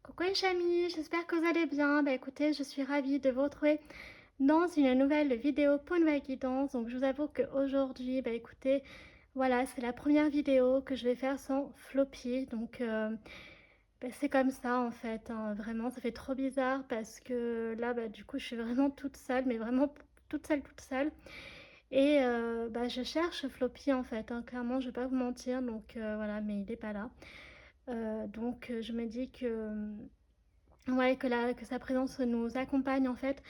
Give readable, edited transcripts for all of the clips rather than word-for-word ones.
Coucou les amis, j'espère que vous allez bien. Bah écoutez, je suis ravie de vous retrouver dans une nouvelle vidéo pour une nouvelle guidance. Donc je vous avoue qu'aujourd'hui, bah écoutez, voilà, c'est la première vidéo que je vais faire sans Floppy. Donc bah, c'est comme ça en fait, hein. Vraiment, ça fait trop bizarre parce que là, bah du coup, je suis vraiment toute seule, mais vraiment toute seule, toute seule. Et bah, je cherche Floppy en fait, hein. Clairement, je vais pas vous mentir. Donc voilà, mais il n'est pas là. Donc je me dis que ouais, que sa présence nous accompagne en fait,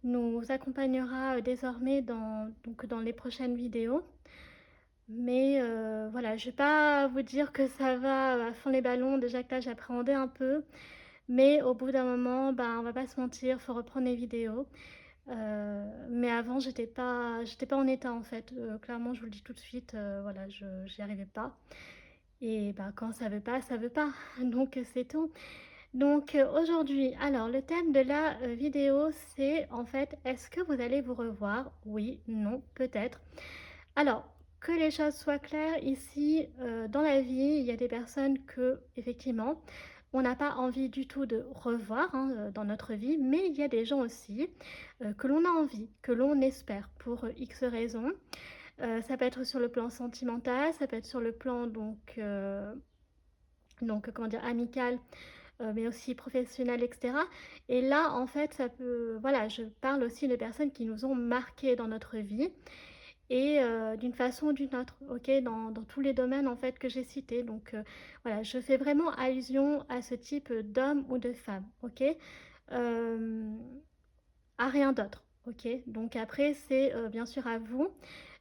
nous accompagnera, désormais dans les prochaines vidéos. Mais voilà, je vais pas vous dire que ça va à fond les ballons, déjà que là j'appréhendais un peu, mais au bout d'un moment, ben, on va pas se mentir, faut reprendre les vidéos. Mais avant j'étais pas en état en fait, clairement je vous le dis tout de suite, voilà, j'y arrivais pas et bah, quand ça veut pas, donc c'est tout. Donc aujourd'hui, alors le thème de la vidéo, c'est en fait, est-ce que vous allez vous revoir? Oui, non, peut-être. Alors, que les choses soient claires, ici, dans la vie, il y a des personnes que, effectivement, on n'a pas envie du tout de revoir hein, dans notre vie, mais il y a des gens aussi que l'on a envie, que l'on espère pour X raisons. Ça peut être sur le plan sentimental, ça peut être sur le plan donc comment dire, amical, mais aussi professionnel, et cetera. Et là, en fait, ça peut voilà, je parle aussi de personnes qui nous ont marquées dans notre vie et d'une façon ou d'une autre, OK? Dans tous les domaines, en fait, que j'ai cités. Donc voilà, je fais vraiment allusion à ce type d'homme ou de femme, OK? Hem, à rien d'autre, OK? Donc après, c'est, bien sûr à vous,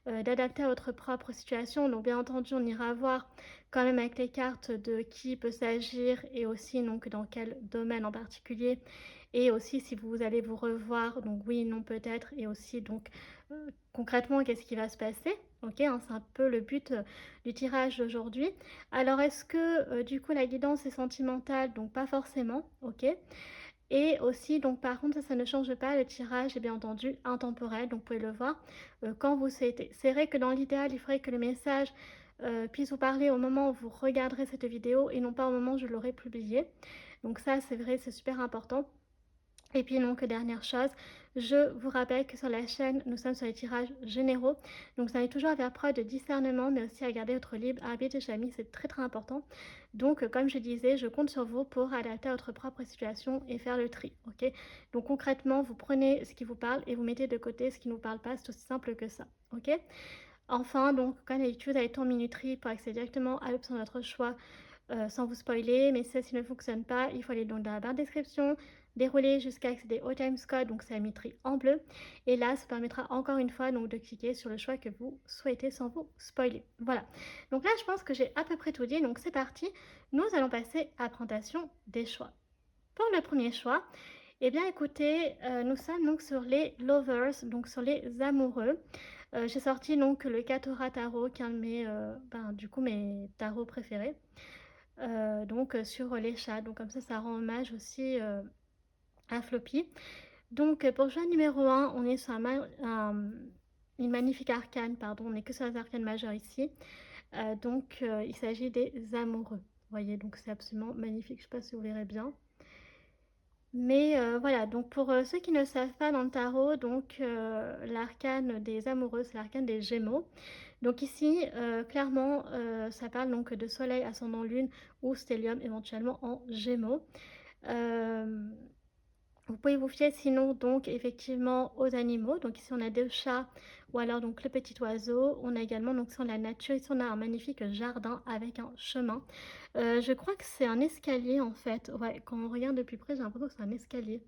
d'adapter à votre propre situation. Donc bien entendu, on ira voir quand même avec les cartes de qui peut s'agir et aussi donc dans quel domaine en particulier et aussi si vous allez vous revoir, donc oui, non, peut-être et aussi donc concrètement qu'est-ce qui va se passer? OK, hein, c'est un peu le but, du tirage d'aujourd'hui. Alors est-ce que, du coup la guidance est sentimentale? Donc pas forcément, OK. Et aussi, donc par contre, ça ne change pas, le tirage est bien entendu intemporel, donc vous pouvez le voir quand vous souhaitez. C'est vrai que dans l'idéal, il faudrait que le message puisse vous parler au moment où vous regarderez cette vidéo et non pas au moment où je l'aurai publiée. Donc ça, c'est vrai, c'est super important. Et puis donc dernière chose, je vous rappelle que sur la chaîne, nous sommes sur les tirages généraux. Donc vous avez toujours à faire preuve de discernement, mais aussi à garder votre libre arbitre, les amis, c'est très très important. Donc comme je disais, je compte sur vous pour adapter à votre propre situation et faire le tri, ok? Donc concrètement, vous prenez ce qui vous parle et vous mettez de côté ce qui ne vous parle pas, c'est aussi simple que ça, ok? Enfin, donc comme d'habitude, avec ton minuterie pour accéder directement à l'option de votre choix sans vous spoiler, mais ceci ne fonctionne pas, il faut aller donc dans la barre de description, dérouler jusqu'à accéder au timescode, donc c'est la mimerie en bleu. Et là, ça permettra encore une fois donc de cliquer sur le choix que vous souhaitez sans vous spoiler. Voilà. Donc là, je pense que j'ai à peu près tout dit, donc c'est parti. Nous allons passer à la présentation des choix. Pour le premier choix, eh bien écoutez, nous sommes donc sur les lovers, donc sur les amoureux. J'ai sorti donc le Katora Tarot, qui est un de mes, du coup, mes tarots préférés. Donc sur les chats, donc comme ça rend hommage aussi à Floppy. Donc pour le choix numéro un, on est sur une magnifique arcane, pardon, on n'est que sur les arcanes majeures ici. Donc il s'agit des amoureux. Vous voyez, donc c'est absolument magnifique, je ne sais pas si vous verrez bien. Mais voilà, donc pour ceux qui ne savent pas dans le tarot, donc l'arcane des amoureux, c'est l'arcane des Gémeaux. Donc ici, clairement, ça parle donc de soleil, ascendant lune ou stellium éventuellement en Gémeaux. Hem, vous pouvez vous fier sinon donc effectivement aux animaux. Donc ici on a 2 chats ou alors donc le petit oiseau. On a également donc sur la nature, ici on a un magnifique jardin avec un chemin. Je crois que c'est un escalier en fait. Ouais, quand on regarde de plus près, j'ai l'impression que c'est un escalier.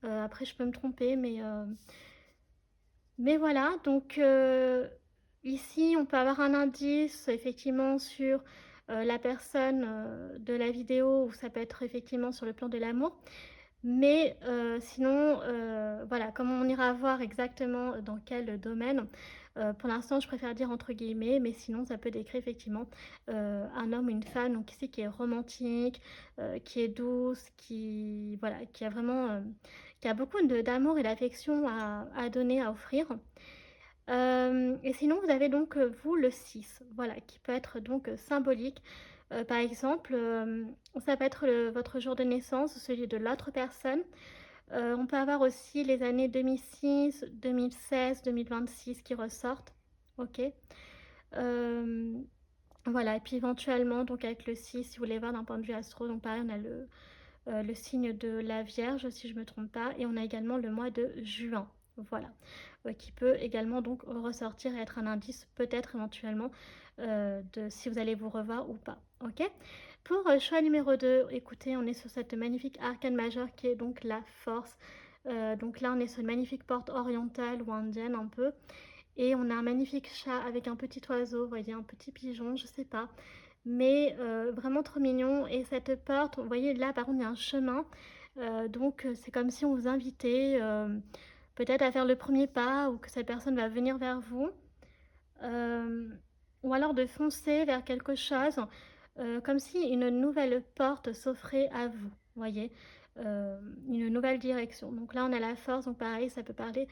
Après je peux me tromper, mais voilà, donc ici on peut avoir un indice effectivement sur, la personne, de la vidéo ou ça peut être effectivement sur le plan de l'amour. Mais sinon, voilà, comme on ira voir exactement dans quel domaine, pour l'instant, je préfère dire entre guillemets, mais sinon ça peut décrire effectivement, un homme ou une femme, donc ici qui est romantique, qui est douce, qui voilà, qui a vraiment, qui a beaucoup de d'amour et d'affection à donner, à offrir. Et sinon vous avez donc, vous le 6, voilà, qui peut être donc, symbolique. Par exemple, ça peut être votre jour de naissance ou celui de l'autre personne. On peut avoir aussi les années 2006, 2016, 2026 qui ressortent. OK? Hem, voilà et puis éventuellement donc avec le 6, si vous voulez voir d'un point de vue astro, donc pareil on a le signe de la Vierge si je ne me trompe pas et on a également le mois de juin. Voilà, qui peut également donc ressortir et être un indice peut-être éventuellement, de si vous allez vous revoir ou pas. OK? Pour, choix numéro 2, écoutez, on est sur cette magnifique arcane majeure qui est donc la force. Donc là, on est sur une magnifique porte orientale ou indienne un peu et on a un magnifique chat avec un petit oiseau, vous voyez, un petit pigeon, je sais pas, mais vraiment trop mignon et cette porte, vous voyez là par contre il y a un chemin, donc c'est comme si on vous invitait, peut-être à faire le premier pas ou que cette personne va venir vers vous, hem, ou alors de foncer vers quelque chose, comme si une nouvelle porte s'offrait à vous, voyez? Une nouvelle direction. Donc là on a la force, donc pareil ça peut parler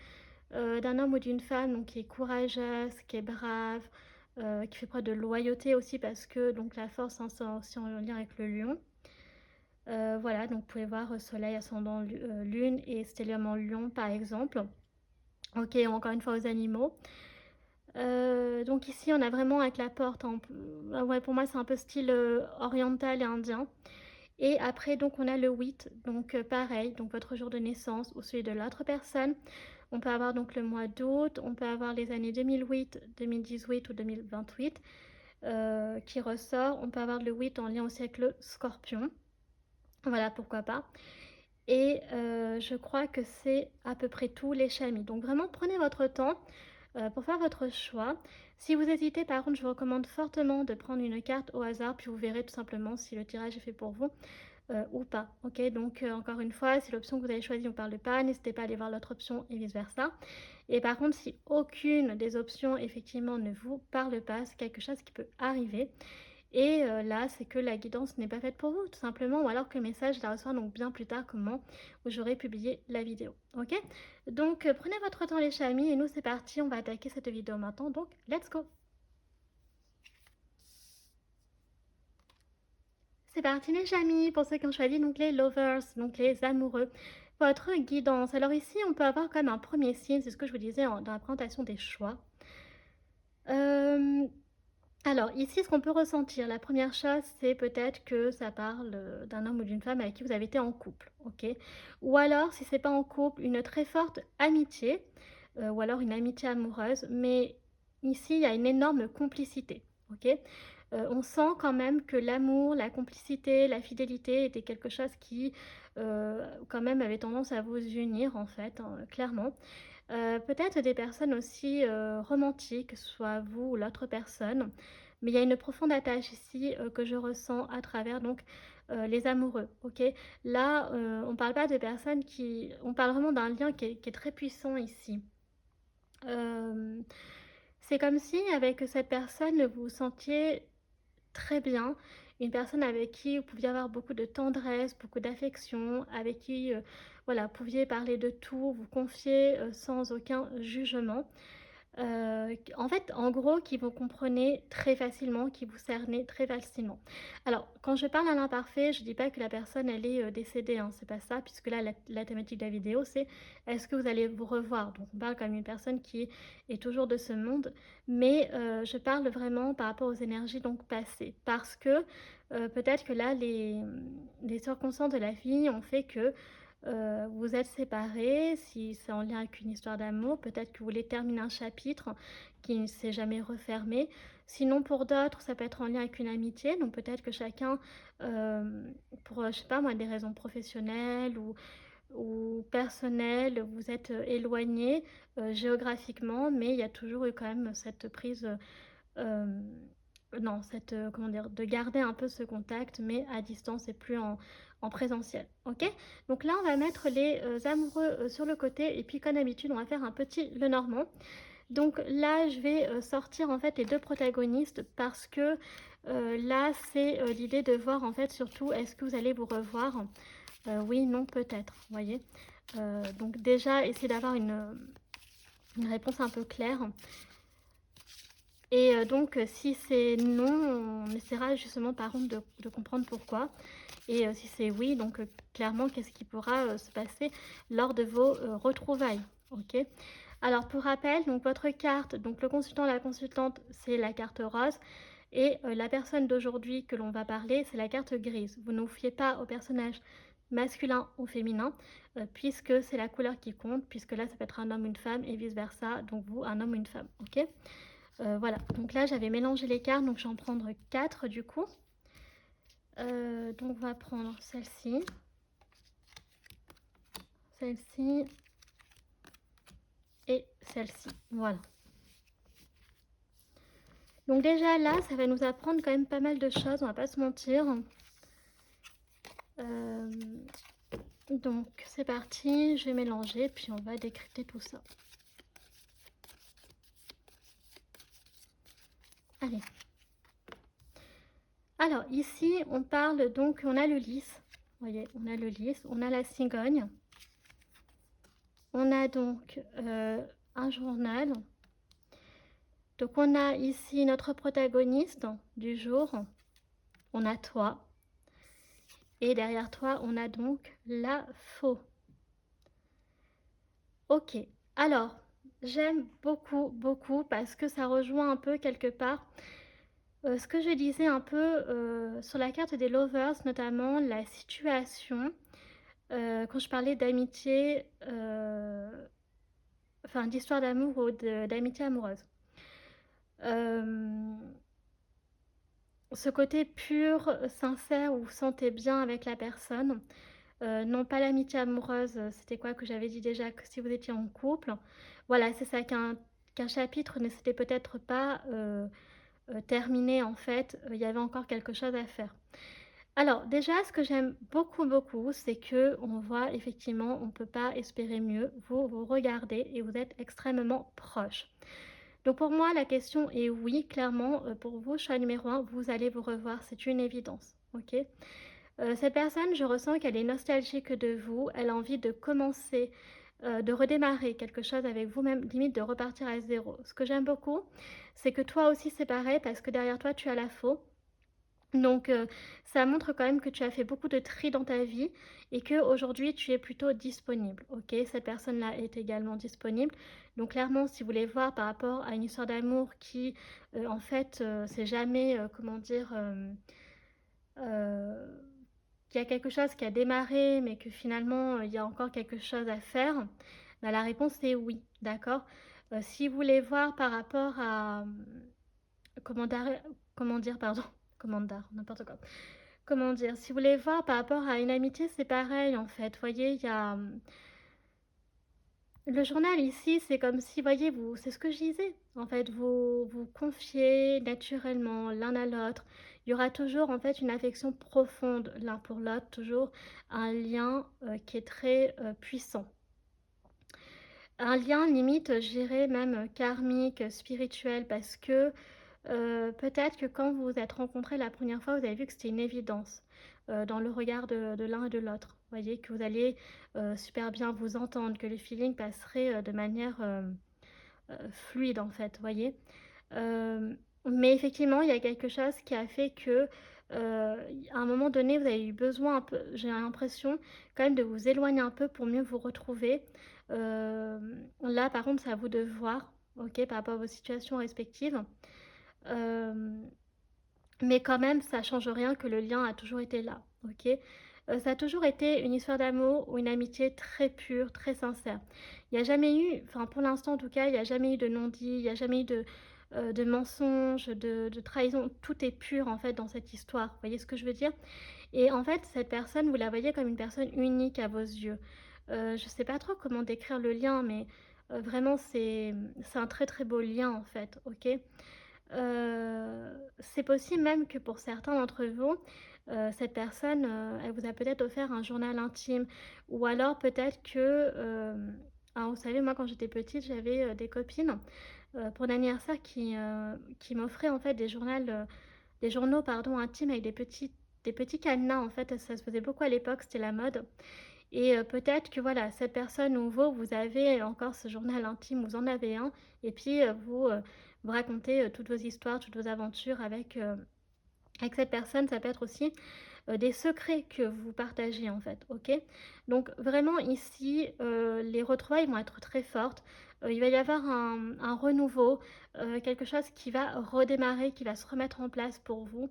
d'un homme ou d'une femme donc qui est courageuse, qui est brave, qui fait preuve de loyauté aussi parce que donc la force, hein, c'est aussi en lien avec le lion. Voilà, donc vous pouvez voir, soleil, ascendant, lune et stellium en lion, par exemple. OK, encore une fois aux animaux. Donc ici, on a vraiment avec la porte en p ouais, pour moi, c'est un peu style, oriental et indien et après donc on a le 8, donc pareil, donc votre jour de naissance ou celui de l'autre personne. On peut avoir donc le mois d'août, on peut avoir les années 2008, 2018 ou 2028 qui ressort. On peut avoir le 8 en lien aussi avec le scorpion. Voilà, pourquoi pas. Et je crois que c'est à peu près tout les chamis. Donc vraiment prenez votre temps pour faire votre choix. Si vous hésitez, par contre, je vous recommande fortement de prendre une carte au hasard, puis vous verrez tout simplement si le tirage est fait pour vous ou pas. OK, donc encore une fois, si l'option que vous avez choisie ne vous parle pas, n'hésitez pas à aller voir l'autre option et vice versa. Et par contre, si aucune des options effectivement ne vous parle pas, c'est quelque chose qui peut arriver. Et là, c'est que la guidance n'est pas faite pour vous, tout simplement, ou alors que le message la reçoit donc bien plus tard qu'au moment où j'aurai publié la vidéo. OK? Donc prenez votre temps les chamis et nous c'est parti, on va attaquer cette vidéo maintenant, donc let's go! C'est parti les amis, pour ceux qui ont choisi donc les lovers, donc les amoureux. Votre guidance. Alors ici, on peut avoir comme un premier signe, c'est ce que je vous disais dans la présentation des choix. Euh, alors ici, ce qu'on peut ressentir, la première chose, c'est peut-être que ça parle d'un homme ou d'une femme avec qui vous avez été en couple, ok? Ou alors, si c'est pas en couple, une très forte amitié, ou alors une amitié amoureuse, mais ici, il y a une énorme complicité, ok? On sent quand même que l'amour, la complicité, la fidélité était quelque chose qui, quand même, avait tendance à vous unir, en fait, hein, clairement. Peut-être des personnes aussi, romantiques, que ce soit vous ou l'autre personne, mais il y a une profonde attache ici, que je ressens à travers donc, les amoureux, OK? Là, on parle pas de personnes qui on parle vraiment d'un lien qui est très puissant ici. Hem, c'est comme si avec cette personne, vous vous sentiez très bien, une personne avec qui vous pouviez avoir beaucoup de tendresse, beaucoup d'affection, avec qui, voilà, vous pouviez parler de tout, vous confier, sans aucun jugement. En fait, en gros, qui vous comprenez très facilement, qui vous cernez très facilement. Alors, quand je parle à l'imparfait, je dis pas que la personne, elle est, décédée, hein, c'est pas ça, puisque là, la thématique de la vidéo, c'est: est-ce que vous allez vous revoir? Donc on parle comme une personne qui est toujours de ce monde, mais je parle vraiment par rapport aux énergies donc passées. Parce que, peut-être que là, les circonstances de la vie ont fait que, vous êtes séparés, si c'est en lien avec une histoire d'amour, peut-être que vous voulez terminer un chapitre qui ne s'est jamais refermé. Sinon, pour d'autres, ça peut être en lien avec une amitié, donc peut-être que chacun, pour, je sais pas moi, des raisons professionnelles ou personnelles, vous êtes, éloignés, géographiquement, mais il y a toujours eu quand même cette prise, non, cette, comment dire? De garder un peu ce contact, mais à distance et plus en présentiel, OK? Donc là, on va mettre les, amoureux, sur le côté et puis comme d'habitude, on va faire un petit Lenormand. Donc là, je vais, sortir en fait les 2 protagonistes parce que, là, c'est, l'idée de voir en fait surtout est-ce que vous allez vous revoir? Oui, non, peut-être, vous voyez? Donc déjà, essayer d'avoir une réponse un peu claire. Et donc si c'est non, on essaiera justement par contre de comprendre pourquoi. Et si c'est oui, donc clairement, qu'est-ce qui pourra se passer lors de vos retrouvailles. Ok. Alors pour rappel, donc votre carte, donc le consultant, la consultante, c'est la carte rose. Et la personne d'aujourd'hui que l'on va parler, c'est la carte grise. Vous ne vous fiez pas au personnage masculin ou féminin, puisque c'est la couleur qui compte, puisque là, ça peut être un homme, une femme, et vice-versa. Donc vous, un homme, une femme. Ok. Voilà. Donc là, j'avais mélangé les cartes, donc je vais en prendre 4 du coup. Donc on va prendre celle-ci, celle-ci et celle-ci. Voilà. Donc déjà là, ça va nous apprendre quand même pas mal de choses, on va pas se mentir. Donc c'est parti, je vais mélanger, puis on va décrypter tout ça. Allez. Alors ici, on parle donc, on a le lys. Vous voyez, on a le lys, on a la cigogne. On a donc un journal. Donc on a ici notre protagoniste du jour. On a toi. Et derrière toi, on a donc la faux. Ok. Alors, j'aime beaucoup, beaucoup parce que ça rejoint un peu quelque part ce que je disais un peu sur la carte des lovers, notamment la situation. Quand je parlais d'amitié, enfin d'histoire d'amour ou d'amitié amoureuse. Ce côté pur, sincère, où vous vous sentez bien avec la personne. Non, pas l'amitié amoureuse, c'était quoi que j'avais dit déjà? Que si vous étiez en couple. Voilà, c'est ça, qu'un chapitre ne s'était peut-être pas terminé en fait. Il y avait encore quelque chose à faire. Alors déjà, ce que j'aime beaucoup, beaucoup, c'est que on voit effectivement, on ne peut pas espérer mieux. Vous vous regardez et vous êtes extrêmement proche. Donc pour moi, la question est oui, clairement, pour vous, choix numéro un, vous allez vous revoir, c'est une évidence. Ok. Cette personne, je ressens qu'elle est nostalgique de vous, elle a envie de commencer, de redémarrer quelque chose avec vous-même, limite de repartir à zéro. Ce que j'aime beaucoup, c'est que toi aussi c'est pareil, parce que derrière toi, tu as la faux. Donc ça montre quand même que tu as fait beaucoup de tri dans ta vie et qu'aujourd'hui tu es plutôt disponible. Ok, cette personne-là est également disponible. Donc clairement, si vous voulez voir par rapport à une histoire d'amour qui, en fait, c'est jamais, comment dire, qu'il y a quelque chose qui a démarré, mais que finalement il y a encore quelque chose à faire, bah, la réponse est oui, d'accord. Si vous voulez voir par rapport à, comment, comment dire, pardon, commandar, n'importe quoi. Comment dire, si vous voulez voir par rapport à une amitié, c'est pareil en fait. Vous voyez, il y a le journal ici, c'est comme si, voyez, vous, c'est ce que je disais. En fait, vous vous confiez naturellement l'un à l'autre. Il y aura toujours en fait une affection profonde l'un pour l'autre, toujours un lien qui est très puissant. Un lien limite, je dirais même karmique, spirituel, parce que peut-être que quand vous vous êtes rencontrés la première fois, vous avez vu que c'était une évidence dans le regard de l'un et de l'autre. Vous voyez que vous allez super bien vous entendre, que le feeling passerait de manière fluide en fait, vous voyez. Euh, mais effectivement, il y a quelque chose qui a fait que à un moment donné, vous avez eu besoin un peu, j'ai l'impression, quand même de vous éloigner un peu pour mieux vous retrouver. Là, par contre, c'est à vous de voir, ok, par rapport à vos situations respectives. Euh, mais quand même, ça change rien que le lien a toujours été là, ok. Ça a toujours été une histoire d'amour ou une amitié très pure, très sincère. Il n'y a jamais eu, enfin pour l'instant en tout cas, il n'y a jamais eu de non-dit, il n'y a jamais eu de mensonges, de trahison. Tout est pur en fait dans cette histoire. Vous voyez ce que je veux dire? Et en fait, cette personne, vous la voyez comme une personne unique à vos yeux. Je ne sais pas trop comment décrire le lien, mais vraiment c'est un très très beau lien en fait, ok. C'est possible même que pour certains d'entre vous, cette personne, elle vous a peut-être offert un journal intime ou alors peut-être que, ah, vous savez, moi quand j'étais petite, j'avais, des copines, pour l'anniversaire qui m'offraient en fait des journaux pardon, intimes avec des petits cadenas en fait, ça se faisait beaucoup à l'époque, c'était la mode. Et peut-être que voilà, cette personne ou vous, vous avez encore ce journal intime, vous en avez un, et puis vous racontez, toutes vos histoires, toutes vos aventures avec cette personne. Ça peut être aussi, des secrets que vous partagez en fait, OK? Donc vraiment ici, les retrouvailles vont être très fortes. Il va y avoir un renouveau, quelque chose qui va redémarrer, qui va se remettre en place pour vous.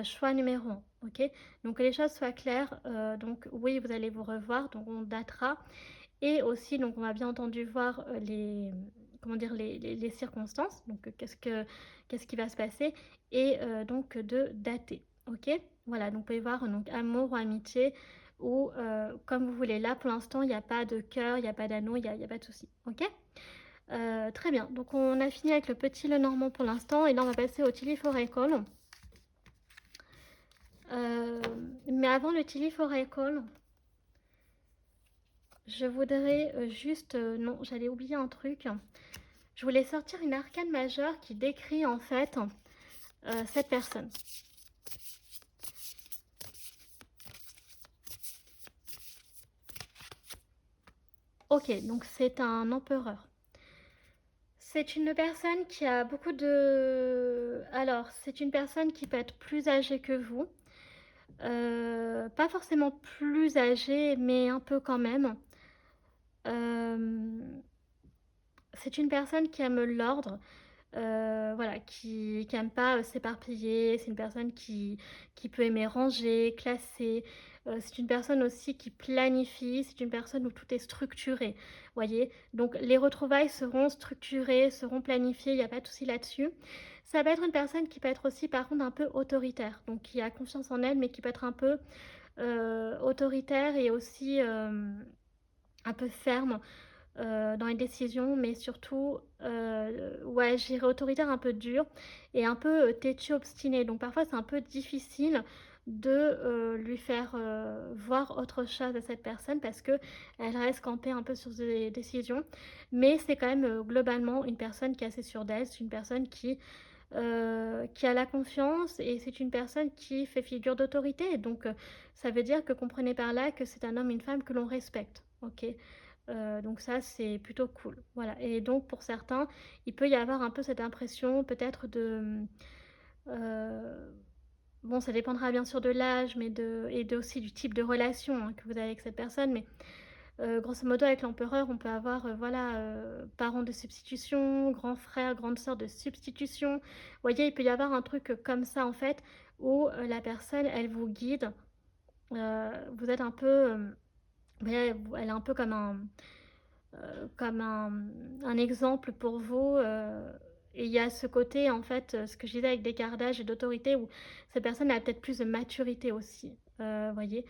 Choix numéro 1, OK? Donc que les choses soient claires, donc oui, vous allez vous revoir, donc on datera et aussi donc on va bien entendu voir, comment dire? Les circonstances, donc qu'est-ce qui va se passer et donc de dater, OK? Voilà, donc vous pouvez voir donc amour ou amitié ou comme vous voulez. Là, pour l'instant, il y a pas de cœur, il y a pas d'anneau, il y a pas de souci, OK? Très bien, donc on a fini avec le petit Lenormand pour l'instant et là on va passer au Tilly Forecall. Mais avant le Tilly Forecall, je voudrais juste... non, j'allais oublier un truc. Je voulais sortir une arcane majeure qui décrit en fait cette personne. Ok, donc c'est un empereur. C'est une personne qui a beaucoup de... Alors, c'est une personne qui peut être plus âgée que vous. Pas forcément plus âgée, mais un peu quand même. C'est une personne qui aime l'ordre. Voilà, qui aime pas s'éparpiller. C'est une personne qui peut aimer ranger, classer. C'est une personne aussi qui planifie. C'est une personne où tout est structuré. Voyez, donc les retrouvailles seront structurées, seront planifiées. Il n'y a pas de souci là-dessus. Ça peut être une personne qui peut être aussi, par contre, un peu autoritaire. Donc qui a confiance en elle, mais qui peut être un peu autoritaire et aussi un peu ferme dans les décisions, mais surtout, ouais, je dirais autoritaire, un peu dur et un peu têtu, obstiné. Donc parfois, c'est un peu difficile de lui faire voir autre chose à cette personne parce que elle reste campée un peu sur ses décisions. Mais c'est quand même globalement une personne qui est assez sûre d'elle, c'est une personne qui a la confiance et c'est une personne qui fait figure d'autorité. Donc ça veut dire que comprenez par là que c'est un homme et une femme que l'on respecte. Ok. Donc ça, c'est plutôt cool. Voilà. Et donc pour certains, il peut y avoir un peu cette impression peut-être de... euh, bon, ça dépendra bien sûr de l'âge, mais aussi du type de relation hein, que vous avez avec cette personne. Mais grosso modo, avec l'empereur, on peut avoir voilà, parents de substitution, grand frère, grande sœur de substitution. Vous voyez, il peut y avoir un truc comme ça en fait, où la personne, elle vous guide. Vous êtes un peu... ouais, elle est un peu comme un exemple pour vous. Et il y a ce côté, en fait, ce que je disais avec décardage et d'autorité, où cette personne a peut-être plus de maturité aussi, voyez,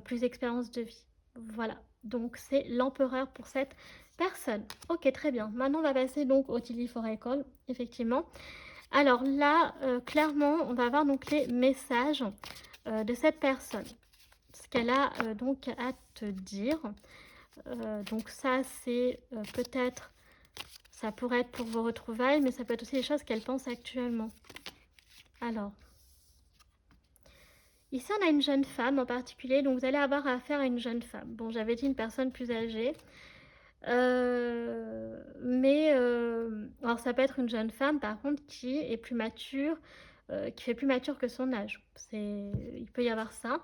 plus d'expérience de vie. Voilà, donc c'est l'empereur pour cette personne. Ok, très bien. Maintenant, on va passer donc au Tilly for Recall, effectivement. Alors là, clairement, on va voir donc les messages de cette personne. Ce qu'elle a donc à te dire. Donc ça, c'est peut-être, ça pourrait être pour vos retrouvailles, mais ça peut être aussi des choses qu'elle pense actuellement. Alors, ici on a une jeune femme en particulier, donc vous allez avoir affaire à une jeune femme. Bon, j'avais dit une personne plus âgée, alors ça peut être une jeune femme par contre qui est plus mature, qui fait plus mature que son âge. Il peut y avoir ça.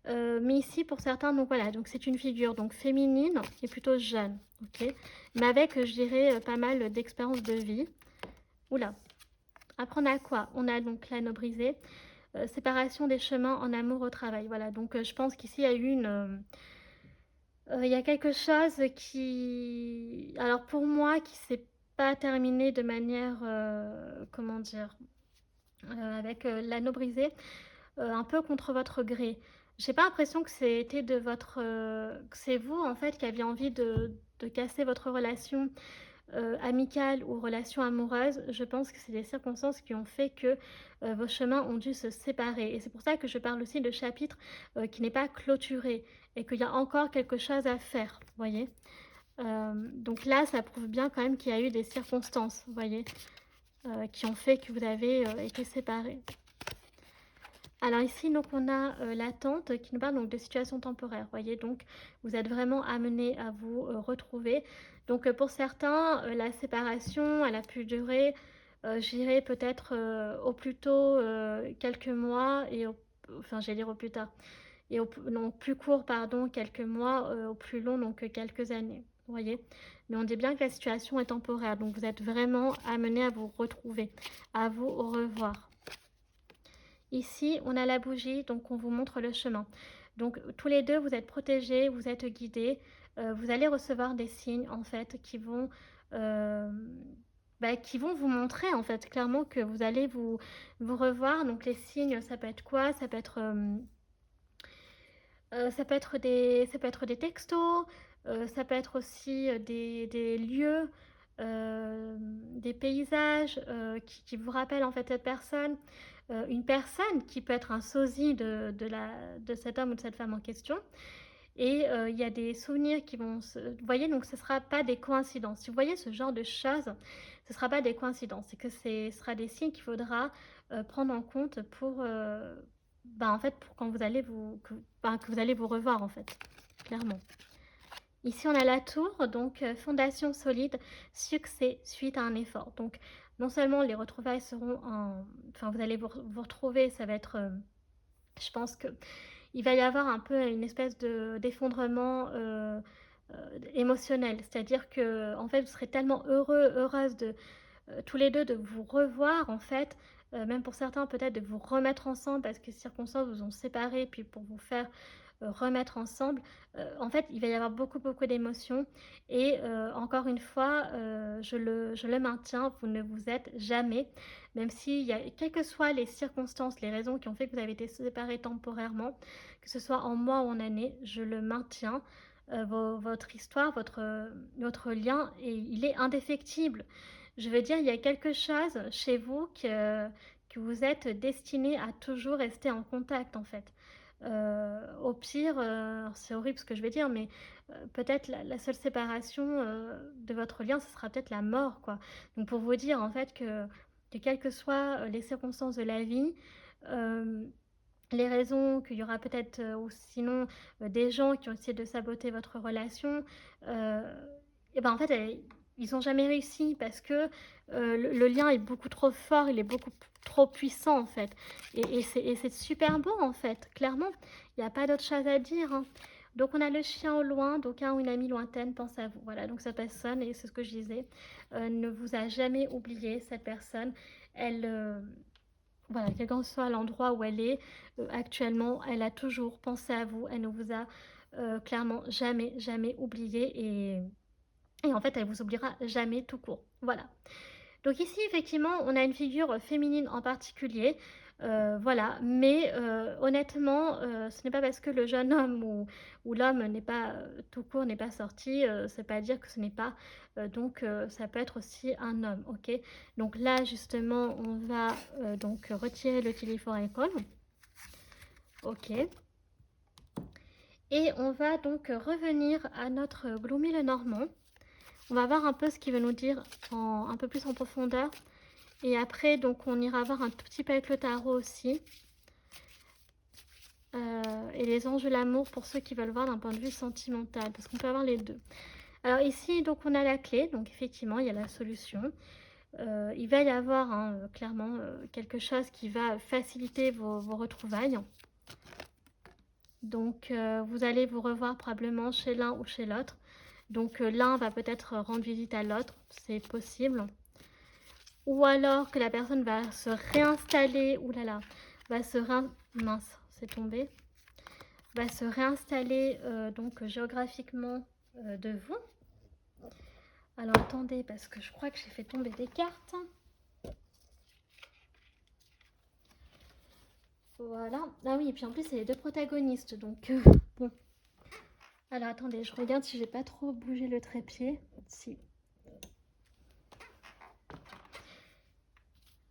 Mais ici, pour certains, donc voilà, donc c'est une figure donc féminine et plutôt jeune, ok, mais avec, je dirais, pas mal d'expérience de vie. Oula. Après, on a quoi? On a donc l'anneau brisé, séparation des chemins en amour au travail. Voilà, donc je pense qu'ici, il y a eu il y a quelque chose qui, alors pour moi, qui s'est pas terminé de manière, comment dire, avec l'anneau brisé, un peu contre votre gré. J'ai pas l'impression que c'était de votre, que c'est vous en fait qui aviez envie de casser votre relation amicale ou relation amoureuse. Je pense que c'est des circonstances qui ont fait que vos chemins ont dû se séparer. Et c'est pour ça que je parle aussi de chapitre qui n'est pas clôturé et qu'il y a encore quelque chose à faire, vous voyez. Donc là, ça prouve bien quand même qu'il y a eu des circonstances, vous voyez, qui ont fait que vous avez été séparés. Alors ici, donc, on a l'attente qui nous parle donc, de situation temporaire. Voyez, donc vous êtes vraiment amené à vous retrouver. Donc pour certains, la séparation, elle a pu durer je dirais peut-être, au plus tôt, quelques mois et enfin j'allais dire au plus tard et non, plus court pardon, quelques mois, au plus long donc, quelques années. Vous voyez? Mais on dit bien que la situation est temporaire, donc vous êtes vraiment amenés à vous retrouver, à vous revoir. Ici, on a la bougie, donc on vous montre le chemin. Donc tous les deux, vous êtes protégés, vous êtes guidés. Vous allez recevoir des signes, en fait, euh, qui vont vous montrer, en fait, clairement que vous allez vous revoir. Donc les signes, ça peut être quoi? Ça peut être des textos, ça peut être aussi des lieux, des paysages qui vous rappellent en fait cette personne. Une personne qui peut être un sosie de cet homme ou de cette femme en question. Et il y a des souvenirs qui vont se... Vous voyez, donc ce ne sera pas des coïncidences. Si vous voyez ce genre de choses, ce ne sera pas des coïncidences. C'est que ce sera des signes qu'il faudra prendre en compte pour, en fait, pour quand vous allez que vous allez vous revoir, en fait, clairement. Ici, on a la tour, donc fondation solide, succès suite à un effort. Donc, non seulement les retrouvailles seront en... Enfin, vous allez vous retrouver, ça va être... je pense que il va y avoir un peu une espèce d'effondrement émotionnel. C'est-à-dire que, en fait, vous serez tellement heureuse tous les deux de vous revoir, en fait, même pour certains, peut-être de vous remettre ensemble parce que les circonstances vous ont séparés, puis pour vous faire remettre ensemble. En fait, il va y avoir beaucoup, beaucoup d'émotions. Et encore une fois, je le maintiens, vous ne vous êtes jamais, même s'il y a, quelles que soient les circonstances, les raisons qui ont fait que vous avez été séparés temporairement, que ce soit en mois ou en années, je le maintiens. Votre histoire, votre lien, et il est indéfectible. Je veux dire, il y a quelque chose chez vous que vous êtes destiné à toujours rester en contact, en fait. Au pire, c'est horrible ce que je vais dire, mais peut-être la seule séparation de votre lien, ce sera peut-être la mort, quoi. Donc pour vous dire en fait que quelles que soient les circonstances de la vie, euh, les raisons qu'il y aura peut-être ou sinon des gens qui ont essayé de saboter votre relation, et ben en fait ils n'ont jamais réussi parce que le lien est beaucoup trop fort, il est beaucoup trop puissant en fait. Et c'est super beau en fait, clairement. Il n'y a pas d'autre chose à dire, hein. Donc on a le chien au loin, donc un ou une amie lointaine pense à vous. Voilà, donc cette personne, et c'est ce que je disais, ne vous a jamais oublié, cette personne. Elle, voilà, quel qu'en soit l'endroit où elle est actuellement, elle a toujours pensé à vous. Elle ne vous a clairement jamais, jamais oublié. Et en fait, elle vous oubliera jamais tout court. Voilà. Donc ici, effectivement, on a une figure féminine en particulier. Voilà, mais honnêtement, ce n'est pas parce que le jeune homme ou l'homme n'est pas tout court, n'est pas sorti, c'est pas dire que ce n'est pas. Donc ça peut être aussi un homme, ok. Donc là, justement, on va donc retirer le téléphone, ok. Et on va donc revenir à notre Gloomy Lenormand. On va voir un peu ce qu'il veut nous dire un peu plus en profondeur. Et après, donc, on ira voir un tout petit peu avec le tarot aussi. Et les anges de l'amour pour ceux qui veulent voir d'un point de vue sentimental, parce qu'on peut avoir les deux. Alors ici, donc, on a la clé. Donc, effectivement, il y a la solution. Il va y avoir clairement quelque chose qui va faciliter vos retrouvailles. Donc, vous allez vous revoir probablement chez l'un ou chez l'autre. Donc, l'un va peut-être rendre visite à l'autre. C'est possible. Ou alors que la personne va se réinstaller, oulala, va se mince, c'est tombé, va se réinstaller donc géographiquement de vous. Alors attendez, parce que je crois que j'ai fait tomber des cartes. Voilà. Ah oui, et puis en plus, c'est les deux protagonistes, donc bon. Alors attendez, je regarde si j'ai pas trop bougé le trépied. Si.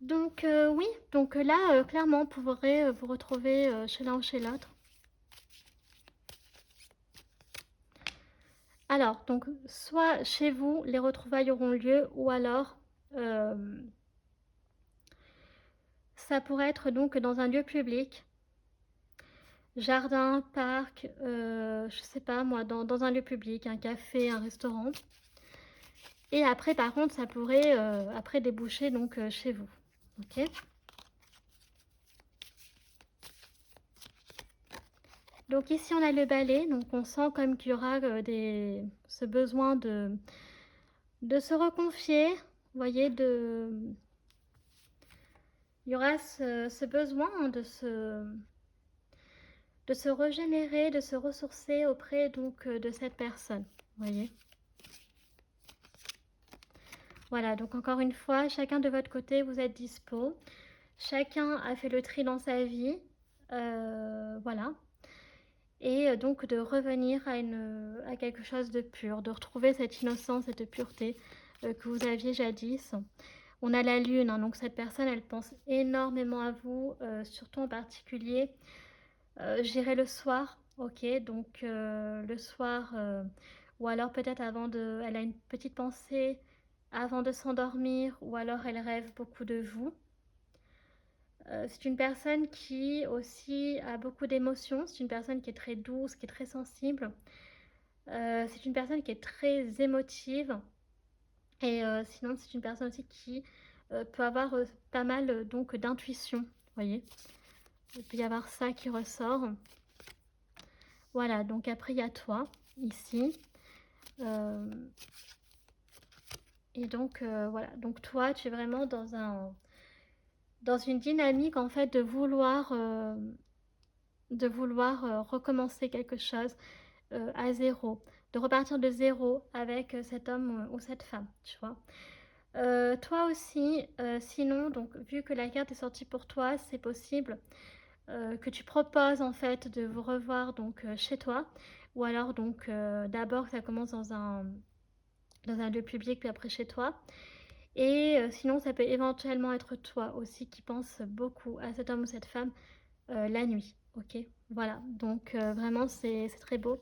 Donc oui, donc là, clairement, vous pourrez vous retrouver chez l'un ou chez l'autre. Alors, donc, soit chez vous, les retrouvailles auront lieu, ou alors, ça pourrait être donc dans un lieu public, jardin, parc, je sais pas moi, dans un lieu public, un café, un restaurant. Et après, par contre, ça pourrait après déboucher donc chez vous. Ok? Donc ici, on a le balai. Donc on sent comme qu'il y aura ce besoin de se reconfier. Vous voyez, il y aura ce besoin hein, de se régénérer, de se ressourcer auprès donc de cette personne. Vous voyez? Voilà, donc encore une fois, chacun de votre côté, vous êtes dispo. Chacun a fait le tri dans sa vie. Voilà. Et donc de revenir à quelque chose de pur, de retrouver cette innocence, cette pureté que vous aviez jadis. On a la lune, hein, donc cette personne, elle pense énormément à vous, surtout en particulier, j'irai le soir, ok, donc le soir, ou alors peut-être elle a une petite pensée avant de s'endormir, ou alors elle rêve beaucoup de vous. C'est une personne qui aussi a beaucoup d'émotions, c'est une personne qui est très douce, qui est très sensible. C'est une personne qui est très émotive. Et sinon, c'est une personne aussi qui peut avoir pas mal donc d'intuition, vous voyez. Il peut y avoir ça qui ressort. Voilà, donc après, il y a toi, ici. Euh, et donc, voilà. Donc toi, tu es vraiment dans une dynamique, en fait, de vouloir recommencer quelque chose à zéro, de repartir de zéro avec cet homme ou cette femme, tu vois. Toi aussi, sinon, donc vu que la carte est sortie pour toi, c'est possible que tu proposes en fait de vous revoir donc chez toi, ou alors donc d'abord ça commence dans un lieu public puis après chez toi. Et sinon, ça peut éventuellement être toi aussi qui pense beaucoup à cet homme ou cette femme la nuit. Ok, voilà. Donc vraiment, c'est très beau.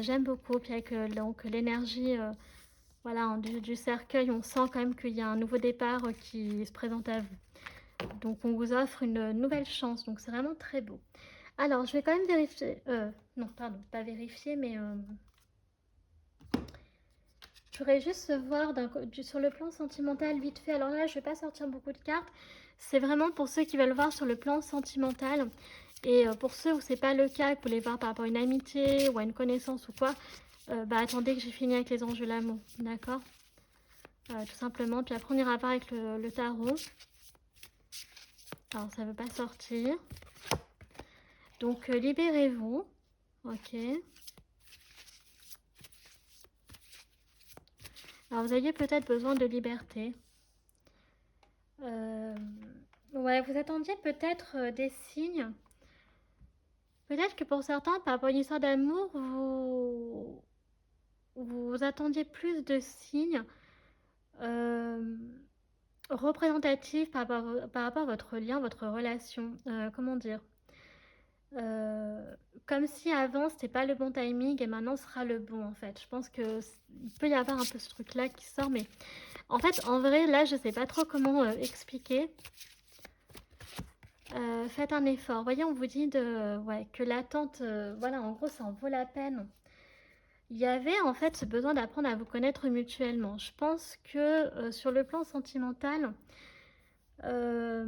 J'aime beaucoup. Puis avec donc l'énergie voilà, du cercueil, on sent quand même qu'il y a un nouveau départ qui se présente à vous. Donc on vous offre une nouvelle chance. Donc c'est vraiment très beau. Alors, je vais quand même vérifier. Non, pardon, pas vérifier, mais je voudrais juste voir sur le plan sentimental vite fait. Alors là, je ne vais pas sortir beaucoup de cartes. C'est vraiment pour ceux qui veulent voir sur le plan sentimental. Et pour ceux où c'est pas le cas, que vous voulez voir par rapport à une amitié ou à une connaissance ou quoi, bah attendez que j'ai fini avec les enjeux l'amour, d'accord? Tout simplement. Puis après, on ira voir avec le tarot. Alors, ça ne veut pas sortir. Donc, libérez-vous. Ok. Alors, vous aviez peut-être besoin de liberté. Ouais, vous attendiez peut-être des signes. Peut-être que pour certains, par rapport à une histoire d'amour, vous attendiez plus de signes euh, représentatifs par rapport à votre lien, votre relation. Comment dire comme si avant c'était pas le bon timing et maintenant sera le bon en fait. Je pense que il peut y avoir un peu ce truc là qui sort, mais en fait en vrai là je sais pas trop comment expliquer. Faites un effort. Voyez, on vous dit ouais, que l'attente, voilà, en gros, ça en vaut la peine. Il y avait en fait ce besoin d'apprendre à vous connaître mutuellement. Je pense que sur le plan sentimental, euh,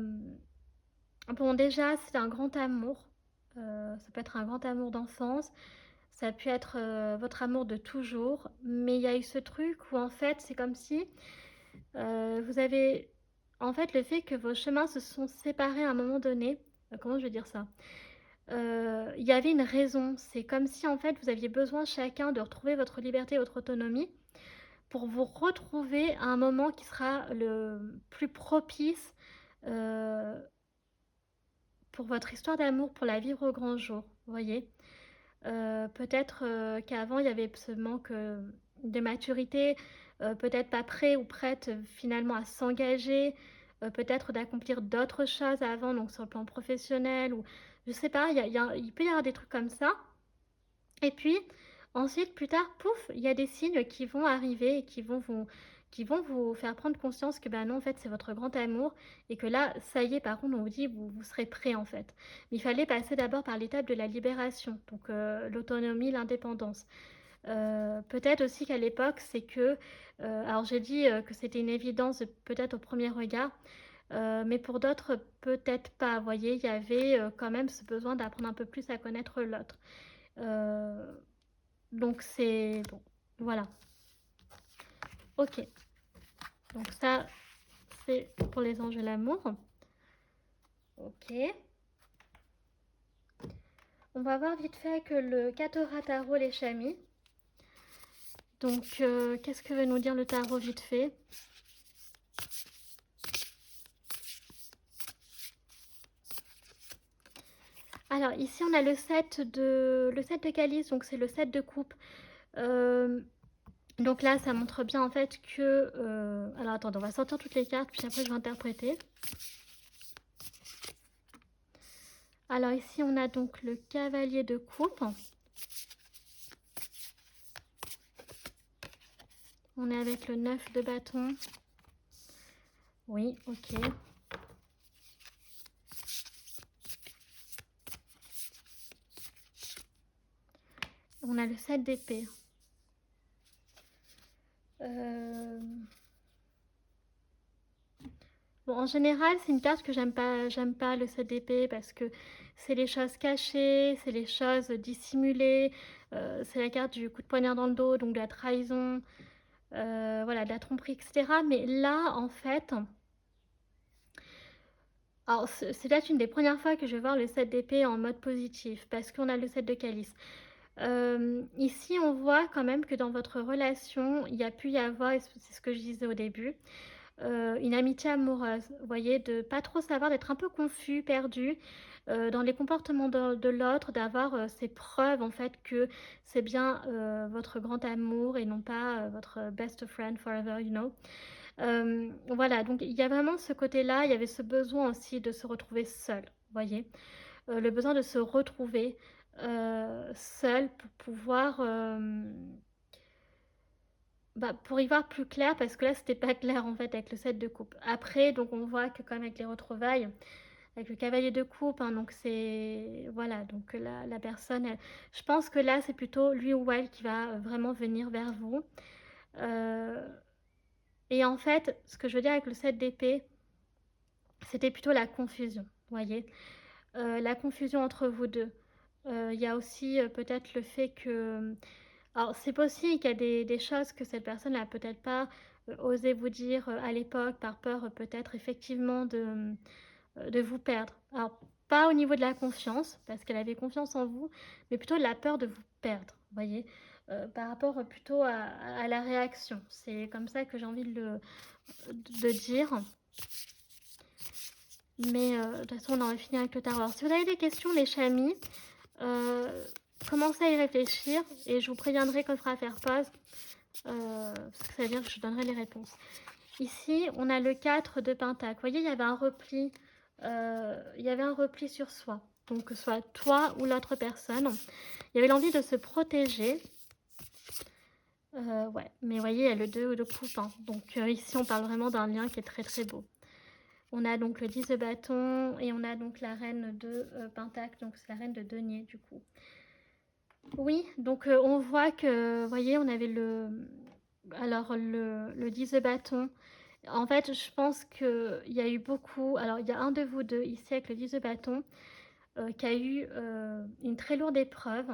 bon, déjà, c'est un grand amour. Ça peut être un grand amour d'enfance. Ça peut être votre amour de toujours. Mais il y a eu ce truc où en fait, c'est comme si vous avez. En fait, le fait que vos chemins se sont séparés à un moment donné. Comment je vais dire ça? Il y avait une raison. C'est comme si en fait vous aviez besoin chacun de retrouver votre liberté, votre autonomie pour vous retrouver à un moment qui sera le plus propice euh, pour votre histoire d'amour, pour la vivre au grand jour. Vous voyez. Peut-être qu'avant il y avait ce manque de maturité, peut-être pas prêt ou prête finalement à s'engager, peut-être d'accomplir d'autres choses avant, donc sur le plan professionnel ou je sais pas, il peut y avoir des trucs comme ça. Et puis ensuite, plus tard, pouf, il y a des signes qui vont arriver et qui vont vous faire prendre conscience que bah non, en fait, c'est votre grand amour et que là, ça y est, par contre, on vous dit, vous serez prêt en fait. Mais il fallait passer d'abord par l'étape de la libération, donc l'autonomie, l'indépendance. Peut-être aussi qu'à l'époque, c'est que, alors j'ai dit, que c'était une évidence peut-être au premier regard, mais pour d'autres, peut-être pas. Vous voyez? Il y avait, quand même ce besoin d'apprendre un peu plus à connaître l'autre. Heu, donc c'est bon, voilà. OK, donc ça, c'est pour les anges de l'amour. OK. On va voir vite fait que le Katora Tarot les Chamis. Donc, qu'est-ce que veut nous dire le tarot vite fait? Alors ici on a le 7 de calice, donc c'est le 7 de coupe. Donc là ça montre bien en fait que... alors attendez, on va sortir toutes les cartes, puis après je vais interpréter. Alors ici on a donc le cavalier de coupe. On est avec le 9 de bâton. Oui, ok. On a le 7 d'épée. Bon, en général, c'est une carte que j'aime pas le 7 d'épée parce que c'est les choses cachées, c'est les choses dissimulées, c'est la carte du coup de poignard dans le dos, donc de la trahison, voilà, de la tromperie, etc. Mais là, en fait, alors c'est peut-être une des premières fois que je vais voir le 7 d'épée en mode positif parce qu'on a le 7 de calice. Ici, on voit quand même que dans votre relation, il y a pu y avoir, et c'est ce que je disais au début, une amitié amoureuse, vous voyez, de pas trop savoir, d'être un peu confus, perdu, dans les comportements de l'autre, d'avoir, ces preuves en fait que c'est bien, votre grand amour et non pas, votre best friend forever, you know? Voilà, donc il y a vraiment ce côté-là, il y avait ce besoin aussi de se retrouver seul, vous voyez? Le besoin de se retrouver, seul pour pouvoir, bah, pour y voir plus clair, parce que là, c'était pas clair en fait avec le 7 de coupe. Après, donc on voit que quand même avec les retrouvailles, avec le cavalier de coupe, hein, donc c'est voilà, donc la personne, je pense que là, c'est plutôt lui ou elle qui va vraiment venir vers vous. Euh, et en fait, ce que je veux dire avec le 7 d'épée, c'était plutôt la confusion, vous voyez. La confusion entre vous deux. Il y a aussi peut-être le fait que... Alors, c'est possible qu'il y a des choses que cette personne n'a peut-être pas osé vous dire à l'époque, par peur peut-être effectivement de vous perdre. Alors, pas au niveau de la confiance, parce qu'elle avait confiance en vous, mais plutôt de la peur de vous perdre, vous voyez, par rapport plutôt à la réaction. C'est comme ça que j'ai envie de dire. Mais de toute façon, on en va finir avec le tarot. Alors, si vous avez des questions, les chamis, commencez à y réfléchir et je vous préviendrai quand il faudra faire pause, parce que ça veut dire que je donnerai les réponses. Ici, on a le 4 de Pentacle. Vous voyez, il y avait un repli sur soi. Donc, que ce soit toi ou l'autre personne. Il y avait l'envie de se protéger. Ouais, mais vous voyez, il y a le 2 de coupe. Hein. Donc, ici, on parle vraiment d'un lien qui est très très beau. On a donc le 10 de bâton et on a donc la reine de Pentacle. Donc, c'est la reine de denier, du coup. Oui, donc on voit que, vous voyez, on avait alors le 10 de bâton. En fait, je pense qu'il y a eu beaucoup... Alors, il y a un de vous deux, ici, avec le 10 de bâton, qui a eu une très lourde épreuve,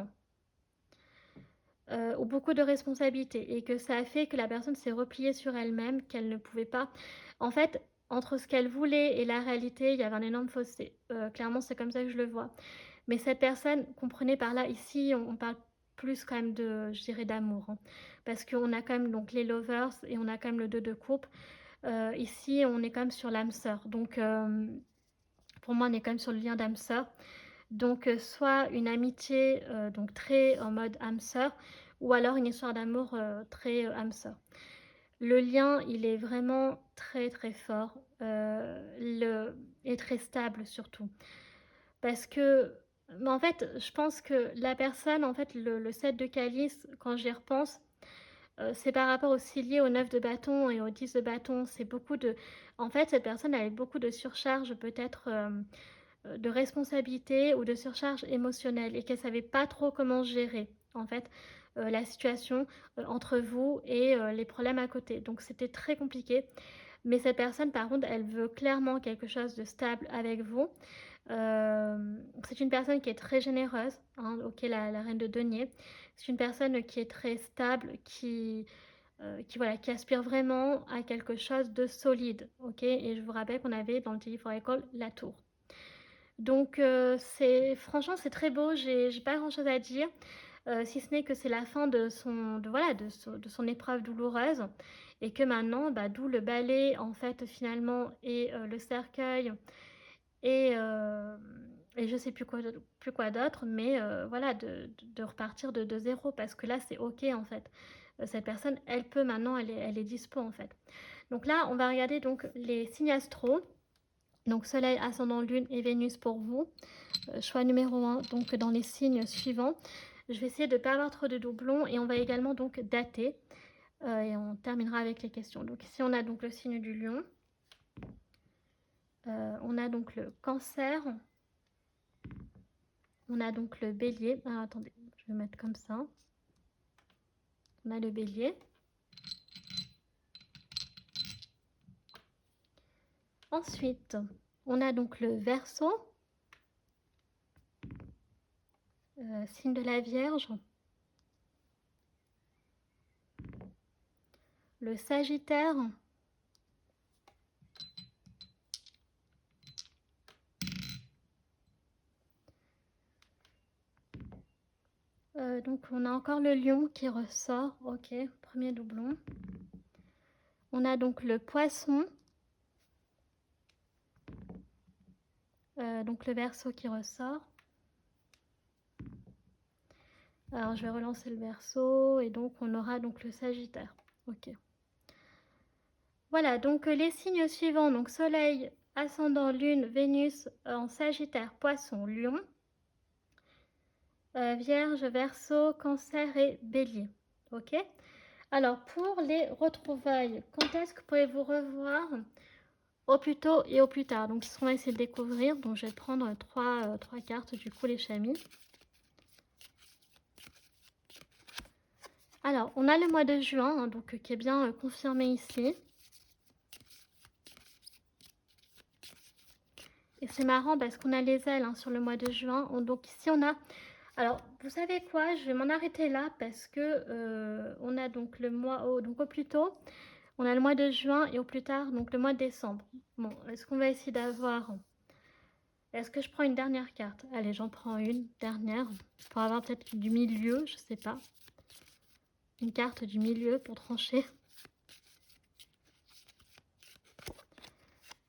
ou beaucoup de responsabilités, et que ça a fait que la personne s'est repliée sur elle-même, qu'elle ne pouvait pas... En fait, entre ce qu'elle voulait et la réalité, il y avait un énorme fossé. Clairement, c'est comme ça que je le vois. Mais cette personne, comprenez par là, ici, on parle plus quand même de, je dirais, d'amour. Hein, parce qu'on a quand même donc les lovers et on a quand même le 2 de coupe. Ici, on est quand même sur l'âme sœur. Donc, pour moi, on est quand même sur le lien d'âme sœur. Donc, soit une amitié donc très en mode âme sœur, ou alors une histoire d'amour très âme sœur. Le lien, il est vraiment très très fort et très stable surtout. Parce que, en fait, je pense que la personne, en fait, le 7 de calice, quand j'y repense, c'est par rapport aussi lié au 9 de bâton et au 10 de bâton. C'est beaucoup de... En fait, cette personne avait beaucoup de surcharge, peut-être de responsabilité ou de surcharge émotionnelle et qu'elle savait pas trop comment gérer. en fait, la situation, entre vous et les problèmes à côté. Donc c'était très compliqué. Mais cette personne, par contre, elle veut clairement quelque chose de stable avec vous. C'est une personne qui est très généreuse, hein, OK, la reine de denier. C'est une personne qui est très stable, voilà, qui aspire vraiment à quelque chose de solide, OK? Et je vous rappelle qu'on avait dans le Tilly for Recall la tour. Donc c'est franchement, c'est très beau, j'ai pas grand chose à dire, si ce n'est que c'est la fin de son épreuve douloureuse et que maintenant, bah, d'où le balai en fait finalement et le cercueil et je sais plus quoi d'autre, mais voilà, de repartir de 0 parce que là, c'est OK en fait. Cette personne, elle peut maintenant, elle est dispo en fait. Donc là, on va regarder donc les signes astro, donc soleil, ascendant, lune et Vénus pour vous. Choix numéro 1, donc dans les signes suivants. Je vais essayer de ne pas avoir trop de doublons et on va également donc dater. Et on terminera avec les questions. Donc ici, on a donc le signe du lion. On a donc le cancer. On a donc le bélier. Ah, attendez, je vais mettre comme ça. On a le bélier. Ensuite, on a donc le verseau. Signe de la Vierge. Le sagittaire. Donc on a encore le lion qui ressort. Ok, premier doublon. On a donc le poisson. Donc le verseau qui ressort. Alors je vais relancer le verseau et donc on aura donc le sagittaire. Ok. Voilà, donc les signes suivants, donc soleil, ascendant, lune, Vénus en sagittaire, poisson, lion, vierge, verseau, cancer et bélier. Ok. Alors pour les retrouvailles, quand est-ce que pouvez-vous revoir au plus tôt et au plus tard? Donc ce qu'on va essayer de découvrir, donc je vais prendre trois cartes du coup les chamis. Alors, on a le mois de juin, hein, donc qui est bien confirmé ici. Et c'est marrant parce qu'on a les ailes hein, sur le mois de juin. Donc ici, on a... Alors, vous savez quoi? Je vais m'en arrêter là parce que on a donc le mois... donc au plus tôt, on a le mois de juin et au plus tard, donc le mois de décembre. Bon, est-ce qu'on va essayer d'avoir... Est-ce que je prends une dernière carte? Allez, j'en prends une dernière pour avoir peut-être du milieu, je sais pas. Une carte du milieu pour trancher.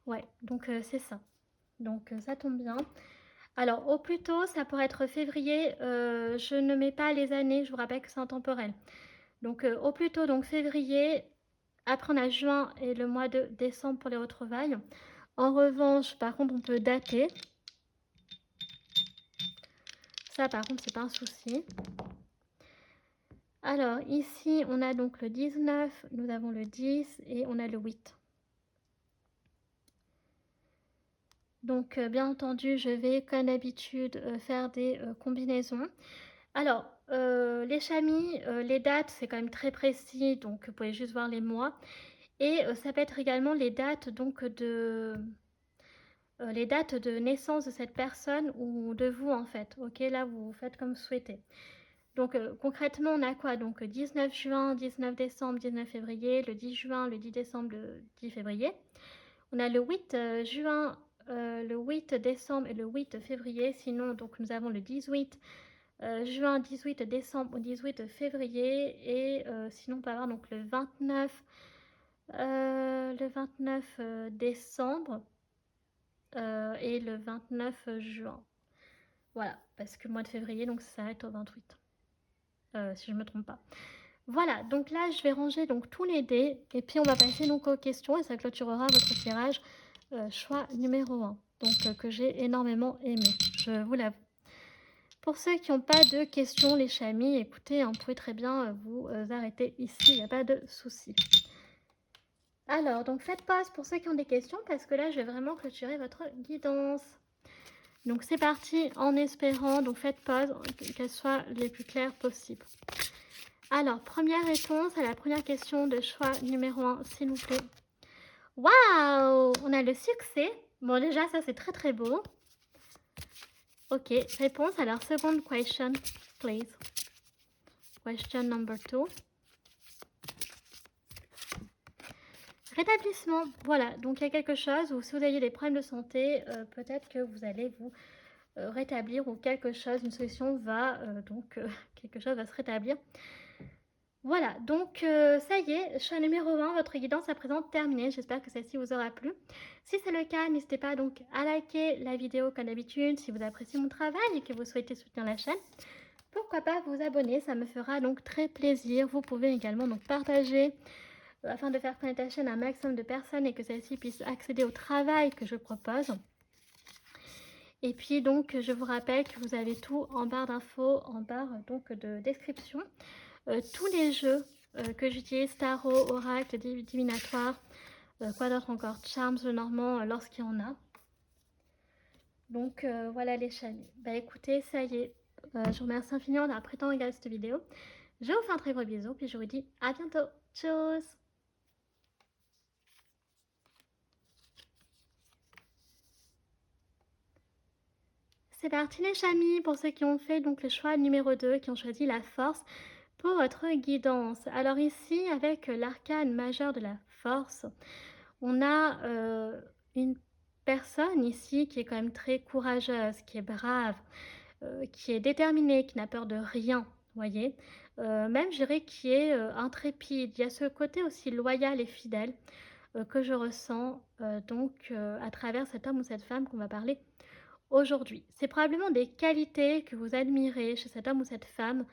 Ouais, donc c'est ça. Donc ça tombe bien. Alors au plus tôt, ça pourrait être février. Je ne mets pas les années, je vous rappelle que c'est intemporel. Donc au plus tôt, donc février. Après on a juin et le mois de décembre pour les retrouvailles. En revanche, par contre, on peut dater. Ça, par contre, c'est pas un souci. Alors ici, on a donc le 19, nous avons le 10 et on a le 8. Donc, bien entendu, je vais, comme d'habitude, faire des combinaisons. Alors, les chamis, les dates, c'est quand même très précis, donc vous pouvez juste voir les mois. Et ça peut être également les dates donc les dates de naissance de cette personne ou de vous en fait. Ok, là vous faites comme vous souhaitez. Donc concrètement, on a quoi? Donc 19 juin, 19 décembre, 19 février, le 10 juin, le 10 décembre, le 10 février. On a le 8 juin, le 8 décembre et le 8 février. Sinon, donc nous avons le 18 juin, 18 décembre, 18 février. Et sinon, on peut avoir donc le 29 décembre et le 29 juin. Voilà, parce que le mois de février, donc ça s'arrête au 28, si je ne me trompe pas. Voilà, donc là, je vais ranger donc tous les dés et puis on va passer donc aux questions et ça clôturera votre tirage choix numéro 1, donc que j'ai énormément aimé, je vous l'avoue. Pour ceux qui n'ont pas de questions, les chamis, écoutez, vous pouvez très bien vous arrêter ici, il n'y a pas de souci. Alors, donc faites pause pour ceux qui ont des questions parce que là, je vais vraiment clôturer votre guidance. Donc c'est parti en espérant, donc faites pause, qu'elles soient les plus claires possibles. Alors, première réponse à la première question de choix numéro 1, s'il vous plaît. Waouh! On a le succès. Bon, déjà, ça, c'est très, très beau. Ok, réponse à leur seconde question, please. Question number 2. Rétablissement. Voilà, donc il y a quelque chose, ou si vous avez des problèmes de santé, peut-être que vous allez vous rétablir, ou quelque chose, une solution va, quelque chose va se rétablir. Voilà, donc ça y est, choix numéro 1, votre guidance à présent terminée. J'espère que celle-ci vous aura plu. Si c'est le cas, n'hésitez pas donc à liker la vidéo comme d'habitude si vous appréciez mon travail et que vous souhaitez soutenir la chaîne. Pourquoi pas vous abonner, ça me fera donc très plaisir. Vous pouvez également donc partager afin de faire connaître la chaîne à un maximum de personnes et que celles-ci puissent accéder au travail que je propose. Et puis donc je vous rappelle que vous avez tout en barre d'infos, en barre donc de description. Tous les jeux que j'utilise, Tarot, Oracle, Divinatoire, quoi d'autre encore, Charms, le Normand, lorsqu'il y en a. Donc voilà les chaînes. Bah écoutez, ça y est, je vous remercie infiniment d'avoir pris le temps de regarder cette vidéo. Je vous fais un très gros bisou, puis je vous dis à bientôt. Tchuss! C'est parti les chamis, pour ceux qui ont fait donc le choix numéro 2, qui ont choisi la force pour votre guidance. Alors ici, avec l'arcane majeur de la force, on a une personne ici qui est quand même très courageuse, qui est brave, qui est déterminée, qui n'a peur de rien, voyez. Même, je dirais, qui est intrépide. Il y a ce côté aussi loyal et fidèle que je ressens à travers cet homme ou cette femme qu'on va parler aujourd'hui. C'est probablement des qualités que vous admirez chez cet homme ou cette femme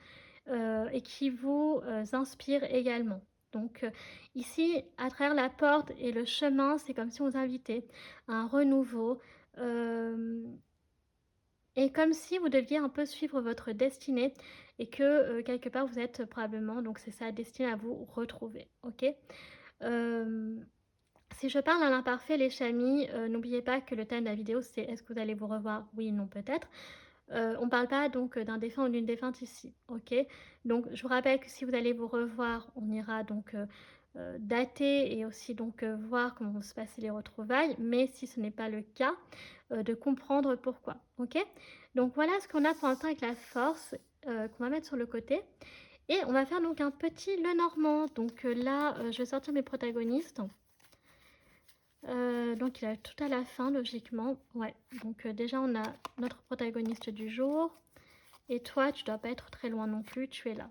et qui vous inspirent également. Donc ici, à travers la porte et le chemin, c'est comme si on vous invitait à un renouveau et comme si vous deviez un peu suivre votre destinée et que quelque part vous êtes probablement, donc c'est ça, destiné à vous retrouver. Ok. Si je parle à l'imparfait, les chamis, n'oubliez pas que le thème de la vidéo, c'est est-ce que vous allez vous revoir? Oui, non, peut-être. On ne parle pas donc d'un défunt ou d'une défunte ici, ok? Donc je vous rappelle que si vous allez vous revoir, on ira donc dater et aussi donc voir comment vont se passer les retrouvailles, mais si ce n'est pas le cas, de comprendre pourquoi, ok? Donc voilà ce qu'on a pour l'instant avec la force qu'on va mettre sur le côté. Et on va faire donc un petit Lenormand. Donc là, je vais sortir mes protagonistes. Donc il est tout à la fin, logiquement. Ouais, donc déjà on a notre protagoniste du jour. Et toi, tu dois pas être très loin non plus, tu es là.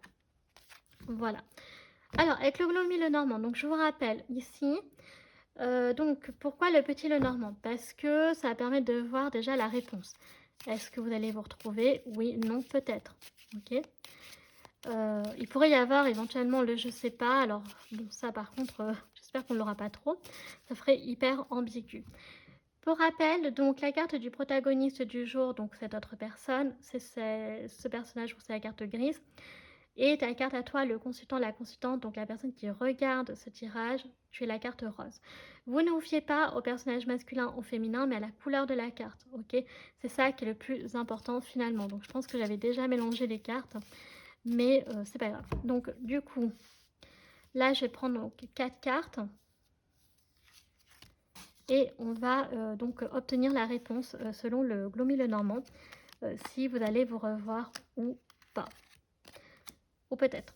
Voilà. Alors, avec le Glomi Lenormand, donc je vous rappelle ici, donc pourquoi le petit Lenormand? Parce que ça va permettre de voir déjà la réponse. Est-ce que vous allez vous retrouver? Oui, non, peut-être. Ok. Il pourrait y avoir éventuellement le je sais pas. Alors, bon, ça par contre, j'espère qu'on ne l'aura pas trop. Ça ferait hyper ambigu. Pour rappel, donc la carte du protagoniste du jour, donc cette autre personne, c'est ce personnage, c'est la carte grise. Et ta carte à toi, le consultant, la consultante, donc la personne qui regarde ce tirage, tu es la carte rose. Vous ne vous fiez pas au personnage masculin ou féminin, mais à la couleur de la carte, ok? C'est ça qui est le plus important finalement. Donc je pense que j'avais déjà mélangé les cartes, mais c'est pas grave. Donc du coup, là je vais prendre donc 4 cartes. Et on va donc obtenir la réponse selon le Glomi Lenormand, si vous allez vous revoir ou pas. Ou peut-être.